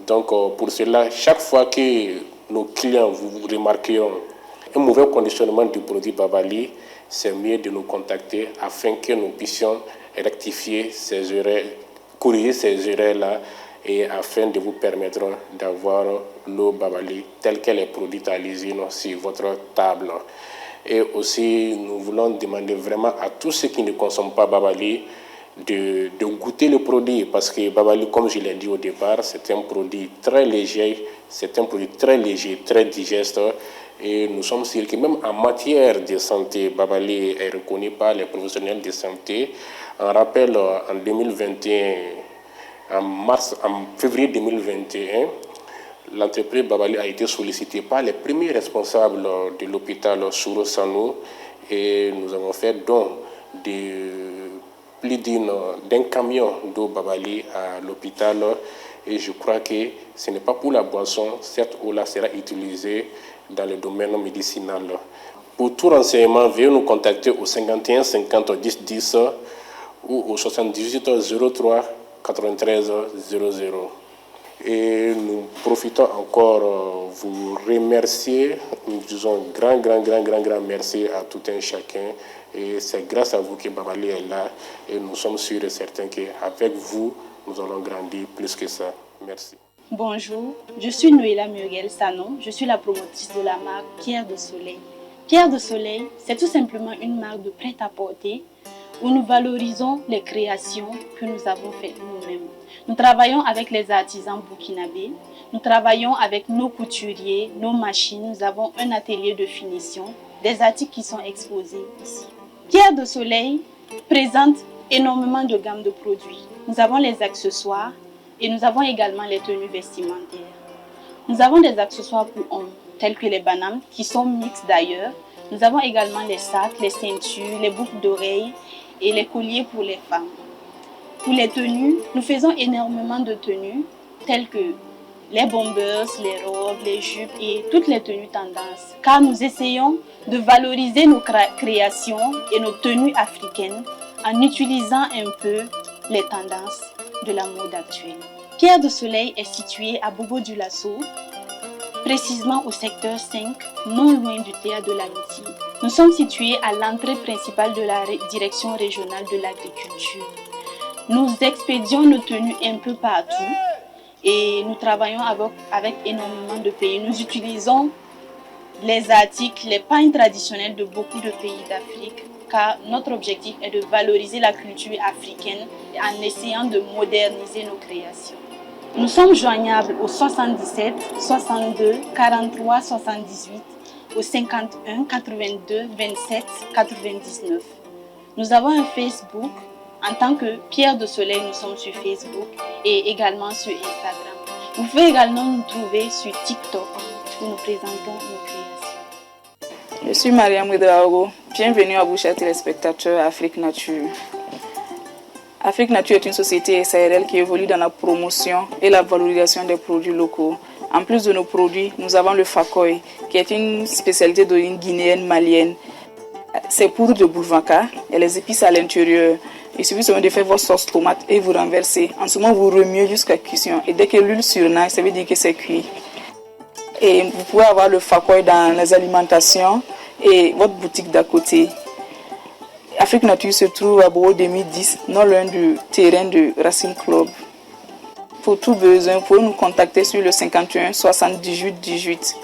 Donc pour cela, chaque fois que nos clients vous remarqueront un mauvais conditionnement du produit Babali, c'est mieux de nous contacter afin que nous puissions rectifier ces erreurs, corriger ces erreurs-là et afin de vous permettre d'avoir l'eau Babali telle qu'elle est produite à l'usine sur votre table. Et aussi, nous voulons demander vraiment à tous ceux qui ne consomment pas Babali de goûter le produit. Parce que Babali, comme je l'ai dit au départ, c'est un produit très léger, très digeste. Et nous sommes sûrs que même en matière de santé, Babali est reconnu par les professionnels de santé. On rappelle, en 2021, en février 2021, l'entreprise Babali a été sollicitée par les premiers responsables de l'hôpital Souro Sanou et nous avons fait don de plus d'un camion d'eau Babali à l'hôpital et je crois que ce n'est pas pour la boisson, cette eau-là sera utilisée dans le domaine médicinal. Pour tout renseignement, veuillez nous contacter au 51 50 10 10 ou au 78 03 93 00. Et nous profitons encore vous remercier. Nous disons grand merci à tout un chacun. Et c'est grâce à vous que Babali est là. Et nous sommes sûrs et certains qu'avec vous, nous allons grandir plus que ça. Merci. Bonjour, je suis Noéla Muriel Sanon. Je suis la promotrice de la marque Pierre de Soleil. Pierre de Soleil, c'est tout simplement une marque de prêt-à-porter où nous valorisons les créations que nous avons faites nous-mêmes. Nous travaillons avec les artisans burkinabés, nous travaillons avec nos couturiers, nos machines, nous avons un atelier de finition, des articles qui sont exposés ici. Pierre de Soleil présente énormément de gammes de produits. Nous avons les accessoires Et nous avons également les tenues vestimentaires. Nous avons des accessoires pour hommes, tels que les bananes, qui sont mixtes d'ailleurs. Nous avons également les sacs, les ceintures, les boucles d'oreilles et les colliers pour les femmes. Pour les tenues, nous faisons énormément de tenues, telles que les bombers, les robes, les jupes et toutes les tenues tendances. Car nous essayons de valoriser nos créations et nos tenues africaines en utilisant un peu les tendances de la mode actuelle. Pierre de Soleil est situé à Bobo-Dioulasso, précisément au secteur 5, non loin du théâtre de l'Amitié. Nous sommes situés à l'entrée principale de la direction régionale de l'agriculture. Nous expédions nos tenues un peu partout et nous travaillons avec énormément de pays. Nous utilisons les articles, les pagnes traditionnelles de beaucoup de pays d'Afrique, car notre objectif est de valoriser la culture africaine en essayant de moderniser nos créations. Nous sommes joignables au 77 62 43 78, au 51 82 27 99. Nous avons un Facebook. En tant que Pierre de Soleil, nous sommes sur Facebook et également sur Instagram. Vous pouvez également nous trouver sur TikTok où nous présentons nos créations. Je suis Mariam Ouedraogo. Bienvenue à vous, chers téléspectateurs, Afrique Nature. Afrique Nature est une société SARL qui évolue dans la promotion et la valorisation des produits locaux. En plus de nos produits, nous avons le fakoy, qui est une spécialité d'origine guinéenne malienne. C'est poudre de boulvanka et les épices à l'intérieur. Il suffit seulement de faire votre sauce tomate et vous renversez. En ce moment, vous remuez jusqu'à cuisson. Et dès que l'huile surnage, ça veut dire que c'est cuit. Et vous pouvez avoir le fakoy dans les alimentations et votre boutique d'à côté. Afrique Nature se trouve à Bobo 2010, non loin du terrain de Racine Club. Pour tout besoin, vous pouvez nous contacter sur le 51 78 18.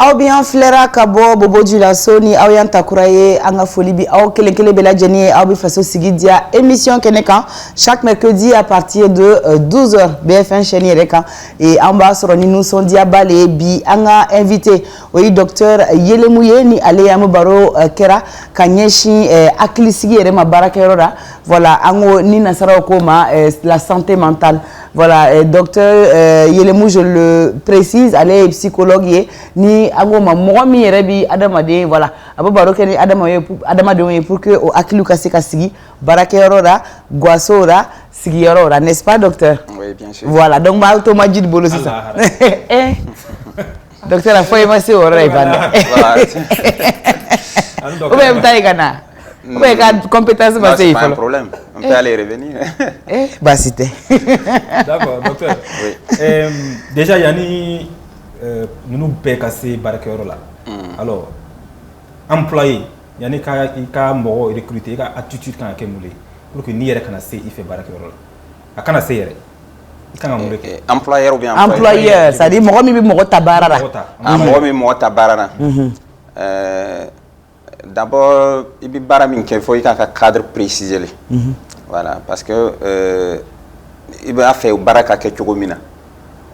aw bien flera ka bɔ Bobo-Dioulasso ni aw y'an takura ye an ka foli bi aw kelen kelen bɛɛ lajɛlen ye aw bɛ faso sigi diya émission kɛnɛ kan chaque mercredi à partir de 12h BFM chaîne yɛrɛ kan et an b'a sɔrɔ ni nisɔndiyaba le ye bi an ka invité o ye docteur Yelemu ye ni ale y'an bɛ baro kɛra ka ɲɛsin hakilisigi yɛrɛ ma baarakɛyɔrɔ la voilà an ko ni nasaraw ko ma la santé mentale voilà docteur Yelemu je le précise ale ye psychologue ye ni ango ma mɔgɔ min yɛrɛ bi adamaden voilà a bɛ baro kɛ ni adamadenw ye pour que o hakiliw ka se ka sigi baarakɛyɔrɔ la guwaso la sigiyɔrɔ la n'est-ce pas docteur? Oui, bien sûr. Voilà donc b'a to ma jidi bolo sisan docteur a fɔ i ma se o yɔrɔ la i ban dɛ ou bien i bɛ taa i ka na ou bien i ka compétence ma se i fɔlɔ. C'est pas un problème, on peut aller revenir. Baasi tɛ. D'accord docteur. Oui. Déjà yani nous bɛɛ ka se baarakɛyɔrɔ la alors employé yani ka mɔgɔ recruter ka attitude kan ka kɛ mun ye pour que ni yɛrɛ kana se i fɛ baarakɛyɔrɔ la a kana se yɛrɛ i kan ka mun de kɛ employeur ou bien employeur c'est à dire mɔgɔ min bɛ mɔgɔ ta baara la mɔgɔ min mɔgɔ ta baara la d'abord i bɛ baara min kɛ fo i k'a ka cadre précisé le voilà parce que i b'a fɛ baara ka kɛ cogo min na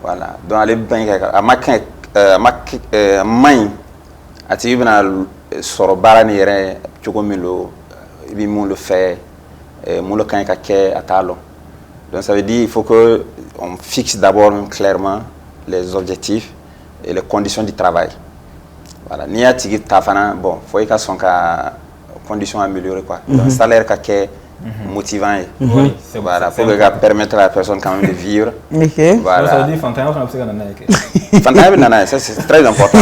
voilà donc ale banque a ma main a tigi bɛna sɔrɔ baara ni yɛrɛ cogo min lo i bɛ mun lo fɛ mun lo kan ka kɛ a t'a lɔn donc ça veut dire il faut que on fixe d'abord clairement les objectifs et les conditions du travail voilà n'i y'a tigi ta fana bon faut i ka sɔn ka conditions améliorer quoi donc salaire ka kɛ motivant et voilà pour permettre à la personne quand même de vivre. Voilà. Ça veut dire fantaisie on a besoin d'un naïque. Fantaisie nana ça c'est très important.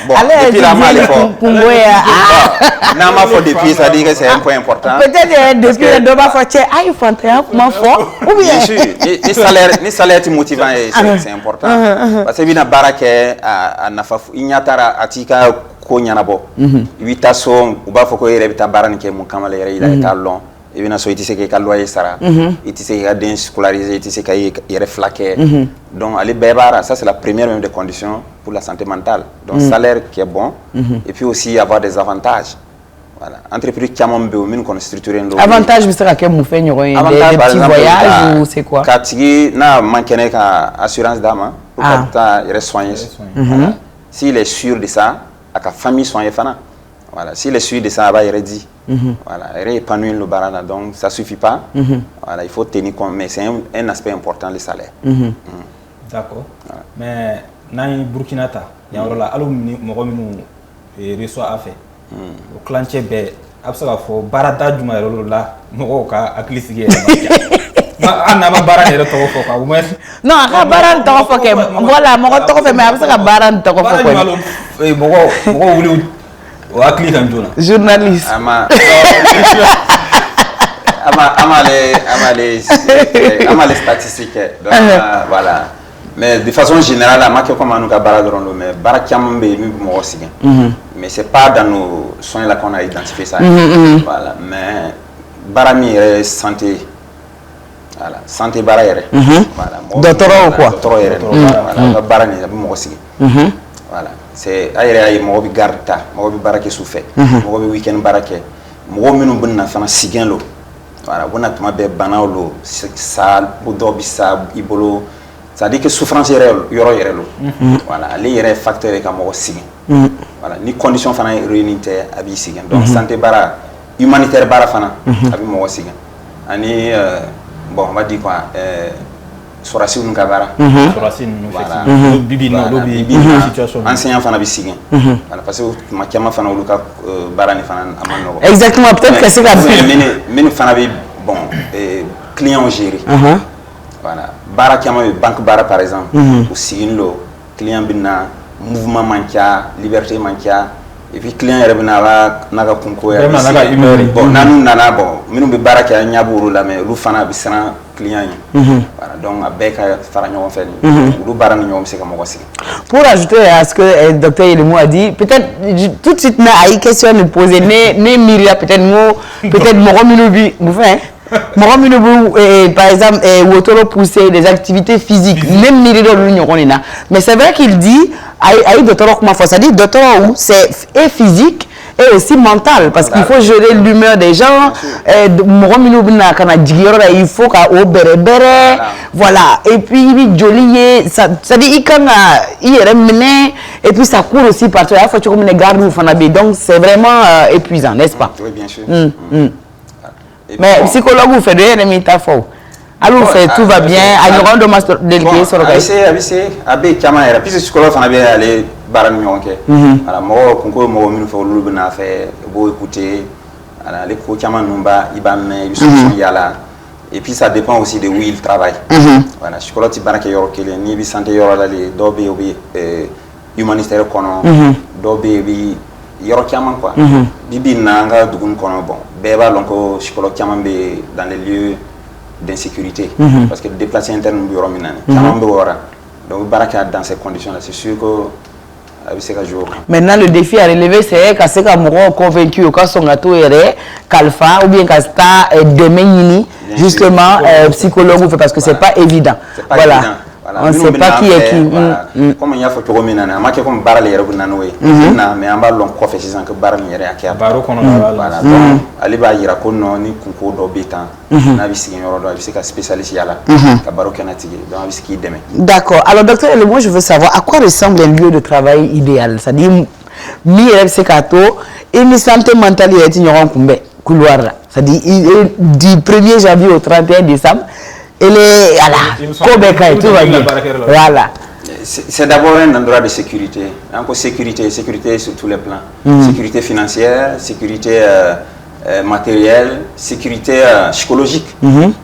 Bon depuis la mal faut. Non ma faut depuis ça dit que c'est un point important. Peut-être depuis le doba faut check aïe fantaisie comment faut ou bien. Bien sûr ni salaire est motivant et c'est important parce que bina barake a nafa inyatara atika ko nyanabo. Ibita so uba faut ko yere bita barani ke mun kamala yere ila ta long. I bɛna so i tɛ se k'i ka loyer sara i tɛ se k'i ka den scolariser i tɛ se ka yɛrɛ fila kɛ donc ale bɛɛ b'ara ça c'est la première même des conditions pour la santé mentale donc salaire qui est bon et puis aussi avoir des avantages voilà entreprise caman bɛ yen minnu kɔni structuré don avantage bɛ se ka kɛ mun fɛn ɲɔgɔn ye des petits voyages ou c'est quoi ka tigi n'a man kɛnɛ ka assurance d'a ma pour ka taa yɛrɛ soigner s'il est sûr de ça a ka famille soigner fana voilà s'il est sûr de ça a b'a yɛrɛ di Voilà, épanouir le barana, donc ça suffit pas. Voilà, il faut tenir compte, mais c'est un aspect important, le salaire. D'accord. Mais dans Burkina Faso, il y a un rôle reçoit à faire. Au clanché, absent fo barata du maïro là, moka à clissier. Non, baran to fo ke voilà mo to fe me absa baran to fo ko journaliste ama les statistiques donc voilà mais de façon générale à marqué comme nous ka baradron mais barakiam be mi mo sigen mais c'est pas dans nos soins là qu'on a identifié ça voilà mais barami santé. Voilà, santé barrière. Voilà, docteur ou quoi? Docteur, voilà, barani, voilà, c'est aéré, moi bi garta, moi bi barake souffert, moi bi week-end barake, moi minu bunna fana sigen lo. Voilà, bunna tuma be banalo, sal, bodobi sa, ibolo, ça dit que souffrance yoro lo. Voilà, les yere facteur ka moi sigen. Voilà, ni condition fana réunité abi sigen. Donc santé bara humanitaire bara fana abi moi sigen. Ani bon, on va dire quoi, Sorasi ou Nkavara. Sorasi, nous bibi, situation. Enseignant fana bi voilà, parce que ma kiama fana oluka barani fana amano. Exactement, peut-être que c'est la mais fana bi bon, client géré. Voilà, bara kiama banque bara par exemple, ou signo client bina mouvement mankia, liberté mankia. Et puis client rebna naga kunko ya bon nanu nana bon minu be baraka nyaburu la mais lu fana bi sran client yi voilà donc avec fara ñoo fait lu baran ñoo c'est comme aussi. Pour ajouter à ce que le docteur Elimo a dit, peut-être tout de suite na ay question de poser né miria peut-être mo minu bi vous fait par exemple wotoro pousser des activités physiques même mirido lu ñorona mais c'est vrai qu'il dit ay docteur comment faut ça dit docteur c'est et physique et aussi mental parce qu'il faut gérer l'humeur des gens il faut qu'à au bere voilà et puis joli ça dit il est mené et puis ça court aussi partout il faut que tu gardes donc c'est vraiment épuisant n'est-ce pas? Oui bien sûr. Mais psychologue vous fait de métaphore. Alors fait tout va bien, à une ronde de délégué sur le cas. Avec caméra, puis psychologue on avait aller baran ñonké. Voilà, moi concours moi mi fa lu bina fait beau écouter ala les ko chama numba ibamé yala. Et puis ça dépend aussi de où il travaille. Voilà, psychologue ti baraka yoro kele ni bi santé yoro la les dobe obi humanitaire kono dobe bi yoro kiaman quoi bibi nanga dugun kono bon beba lonko psychologue kiaman be dans les lieux d'insécurité parce que déplacer interne yoro minane kiaman be wora donc baraka dans ces conditions là c'est sûr que maintenant le défi à relever c'est que c'est comme convaincu au cas son gâteau est calfa ou bien casta demain justement psychologue parce que c'est pas évident voilà. On ne sait pas qui est qui. Comme il y a fait comme il y a comme barre les rebelles nanoué. Mais en bas l'on professe que barre les réacteurs. Barre qu'on a. Voilà. Donc allez bah ira qu'on a ni concours d'obétant. Na visi qui n'aura pas visi qu'un spécialiste y a là. Que barre qu'on a tiré. Donc visi qui demain. D'accord. Alors docteur, moi je veux savoir à quoi ressemble un lieu de travail idéal. C'est-à-dire mi c'est kato et mi santé mentale y est ignorant kumbe couloir là. C'est-à-dire du 1er janvier au 31 décembre. Et les voilà. C'est d'abord un endroit de sécurité. Encore sécurité sur tous les plans. Sécurité financière, sécurité matérielle, sécurité psychologique.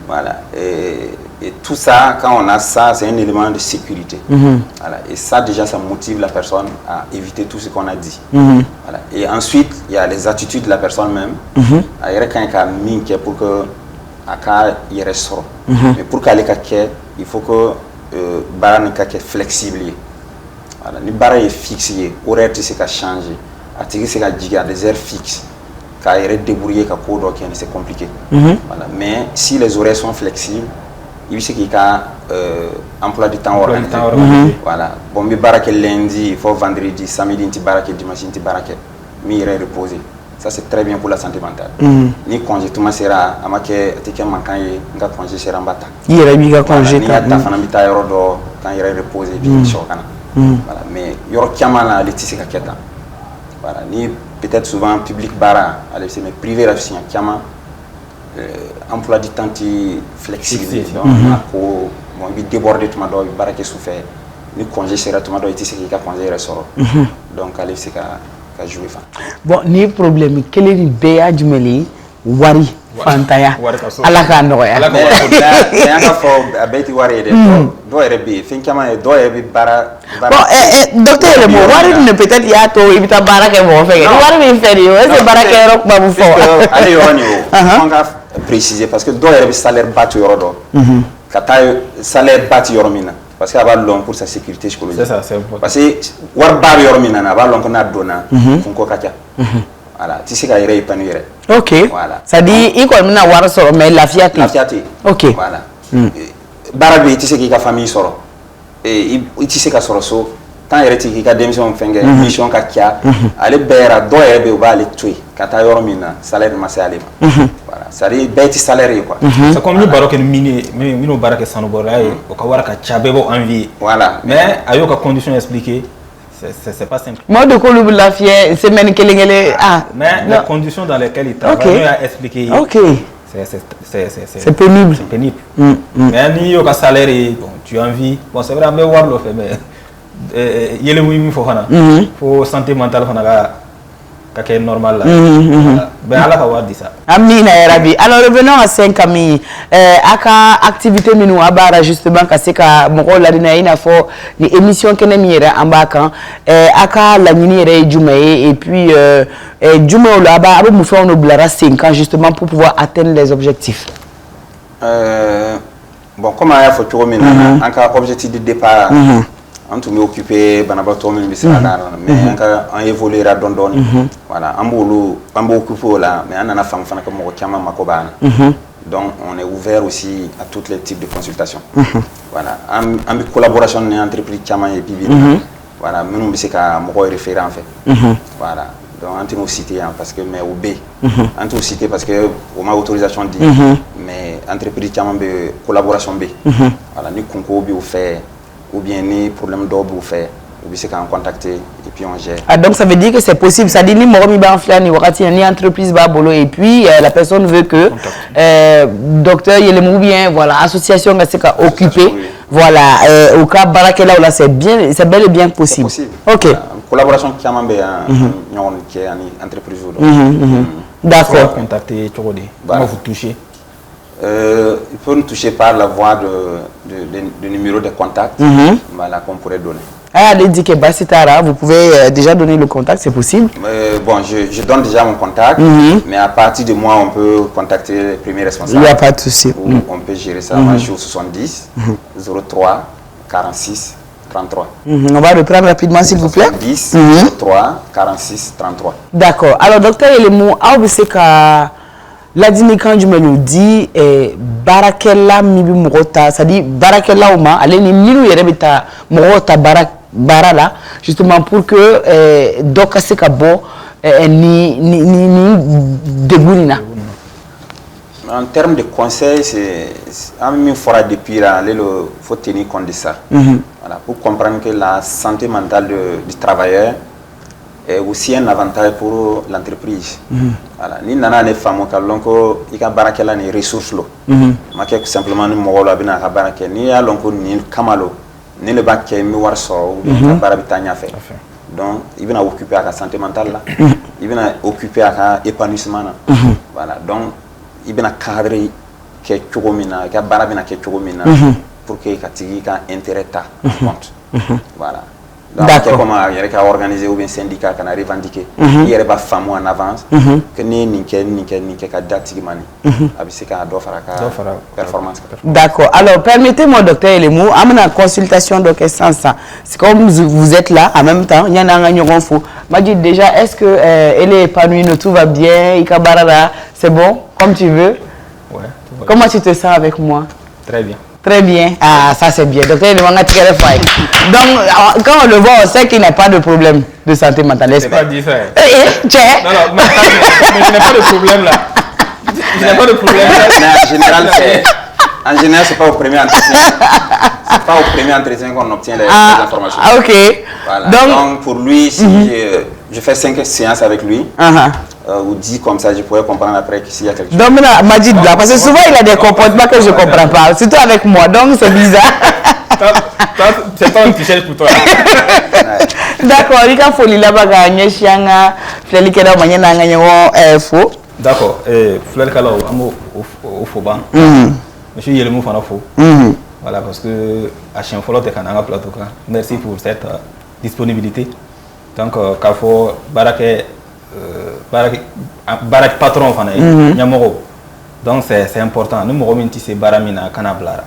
Voilà. Et tout ça, quand on a ça, c'est un élément de sécurité. Voilà. Et ça, déjà, ça motive la personne à éviter tout ce qu'on a dit. Voilà. Et ensuite, il y a les attitudes de la personne même. Il y a quelqu'un qui a pour que il reste mais pour qu'elle ait il faut que baran est flexible voilà ni baran est fixé horaire c'est qu'à changer attirer c'est qu'à dire des heures fixes qu'à y débrouiller qu'à coder c'est compliqué voilà mais si les horaires sont flexibles il sait qu'il y a emploi du temps organisé voilà bon mais baran lundi il faut vendredi samedi il baran dimanche il baran mais il reposer. Ça c'est très bien pour la santé mentale. Ni congé tout sera amake teke mankanyi nga congé sera mbata. Yere bi ga congé ni ata fana bita yoro do quand il reposer bien chokana. Voilà mais yoro kiamana letisi ka keta. Voilà ni peut-être souvent public bara, mais privé là aussi, emploi du temps flexible. Donc, bon, il déborde tout le monde, il bara qui souffert. Ni congé sera tout le monde, il sait qu'il y a congé ressort. Donc, allez, c'est qu'à jouer. Bon, ni problème, quel est le béa du mêlé, wari. Fantaya ala ka nɔgɔya mais an ka fɔ a bɛɛ tɛ wari ye dɛ dɔw yɛrɛ bɛ yen fɛn caman ye dɔw yɛrɛ bɛ baara bon docteur yɛrɛ mo wari dun peut-être y'a to i bɛ taa baara kɛ mɔgɔ fɛ kɛ ni wari min fɛ de ye est ce que baara kɛ yɔrɔ kuma bɛ fɔ ale yɔrɔ nin o an ka préciser parce que dɔw yɛrɛ bɛ salaire ba to yɔrɔ dɔ ka taa salaire ba ti yɔrɔ min na parce que a b'a lɔn pour sa sécurité psychologique parce que wari ba bɛ yɔrɔ min na a b'a lɔn ko n'a donna kunko ka ca. Voilà, tu sais qu'il y a épanouir. Ok. Voilà. Ça dit, il comme na wara soro mais la fiati. La fiati. Ok. Voilà. Barabi, tu sais qu'il y a famille soro. Et tu sais qu'il y a soro so. Tant il y a qui a démission fenge, mission kakia. Allez bera, doit y avoir aller tuer. Quand tu as yormina, salaire massé aller. Voilà. Ça dit, bête salaire quoi. C'est comme le baroque mino baroque sans bora et au kawara ka chabebo envie. Voilà. Mais à aucune condition expliquée. C'est pas simple. Moi, de quoi la fière, c'est même qu'elle est. Ah, mais les conditions dans lesquelles il travaille, à expliquer. Ok. C'est pénible. C'est pénible. Mais ni au salaire, bon, tu as envie. Bon, c'est vrai, mais voir le fait, mais il y a le faut santé mentale, c'est normal là. Ben Allah va dire ça. Amina Rabi. Alors revenons à 5 Camille. Aka activité minou abara justement kasi ka moko la dina ina fo ni émission kene miera ambaka aka la nyiniere jumae et puis jumae là ba abu mu fa on oblara 5 ans justement pour pouvoir atteindre les objectifs. Bon comment il faut tout mina aka objectif de départ on tout occupé banabato men bi sala mais on évoluera don voilà on occupé là mais on a femme fana comme ko chama makobana donc on est ouvert aussi à tous les types de consultations voilà en collaboration avec entreprise chama et bibi voilà nous bi c'est ka mo référent en fait voilà donc on nous citer parce que mais au B on nous citer parce que on a autorisation dit mais entreprise chama be collaboration B voilà ni concours bi au fait ou bien ni problème d'ordre ou faire ou bien c'est qu'on contacter et puis on gère. Ah donc ça veut dire que c'est possible, ça dit ni moromi ba enfla ni wakati ni entreprise ba bolo et puis la personne veut que docteur Yelemou bien voilà association nga seka occupé voilà au cas barakela là c'est bien c'est bel et bien possible. OK. Collaboration qui amambe ñon qui ani entreprise d'accord. Contacter Chorodi. Comment vous toucher? Il peut nous toucher par la voie de numéro de contact voilà, qu'on pourrait donner. Ah, dit que Bassitara, vous pouvez déjà donner le contact, c'est possible? Bon, je donne déjà mon contact, mais à partir de moi, on peut contacter les premiers responsables. Il n'y a pas de souci. On peut gérer ça. Moi, je suis au 70 03 46 33. On va reprendre rapidement, s'il vous plaît. 70 03 46 33. D'accord. Alors, docteur Yelemou, la dîner quand je me le dis, barakella mibi mugota, ça dit barakella ouma, allez ni milu yerebita mugota bara là, justement pour que doka sekabo ni degounina. En termes de conseils, c'est un même fora depuis là, il faut tenir compte de ça. Voilà, pour comprendre que la santé mentale du travailleur est aussi un avantage pour l'entreprise. Voilà, ni nana ne famo kalonko ika barakela ni ressources lo. Make simplement ni mogolo abina ka barake ni ya lonko ni kamalo ni le bakke mi warso ou barabitanya fait. Donc il vient occuper à la santé mentale là. Il vient occuper à l'épanouissement là. Voilà, donc il vient cadrer que chogomina, que barabina que chogomina pour que katigi ka intérêt ta compte. Voilà. D'accord. Comment il y a organisé ou bien syndicat qui a revendiqué. Il y a des femmes en avance que ni date performance. D'accord. Alors permettez-moi docteur Yelemou, à ma consultation donc c'est comme vous êtes là en même temps, il y en a un info. M'a dit déjà est-ce que elle est épanouie, tout va bien, Ikabarara, c'est bon comme tu veux. Ouais. Comment tu te sens avec moi? Très bien. Très bien. Ah, ça c'est bien. Docteur, donc, quand on le voit, on sait qu'il n'a pas de problème de santé mentale. C'est pas dit ça. Non, mais je n'ai pas de problème là. Je n'ai pas de problème là. Mais en général, c'est pas au premier entretien. C'est pas au premier entretien qu'on obtient les informations. Ah, ok. Voilà. Donc pour lui, si je fais 5 séances avec lui. Ou 10 comme ça, je pourrais comprendre après s'il y a quelque chose. Donc, Majid, là, parce que souvent il a des comportements que je ne comprends pas, surtout avec moi, donc c'est bizarre. C'est pas un petit pour toi. D'accord, il y a folie là-bas, il y a chianga, fleur qui est là, il y a faux. D'accord, fleur qui est là, au faux banc. Monsieur Yelmou fan faux. Voilà, parce que à chaque fois, tu es en plateau. Merci pour cette disponibilité. Donc, Kafo, Barak patron, donc c'est important. Nous, c'est Baramina Kanablara.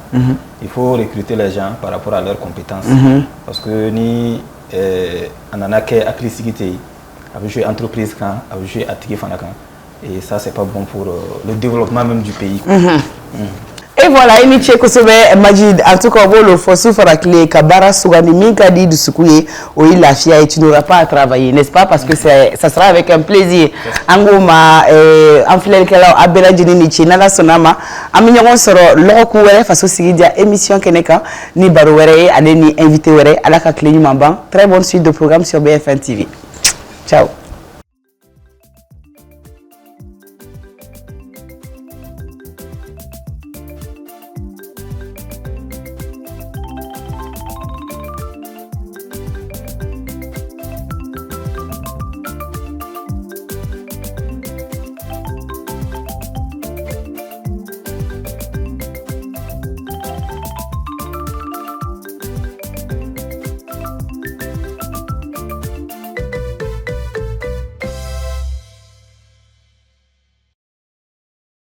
Il faut recruter les gens par rapport à leurs compétences. Parce que ni on en a qu'à criticité, avec jouer entreprise, avec jouer attiqué Fanakan. Et ça, c'est pas bon pour le développement même du pays. Et voilà, il y a Majid, en tout cas, le fossou fera clé, Kabara Sougani, Minkadi du Soukouye, où il a fait et tu n'auras pas à travailler, n'est-ce pas? Parce que ça sera avec un plaisir. Angoma, Enfilel Kela, Abela Djininichi, Nala Sonama, Aminyon sera l'Okouere, face au Sigidia, émission Keneka, ni Barouere, ni invité à la Kakle Numamban. Très bonne suite de programme sur BFM TV. Ciao.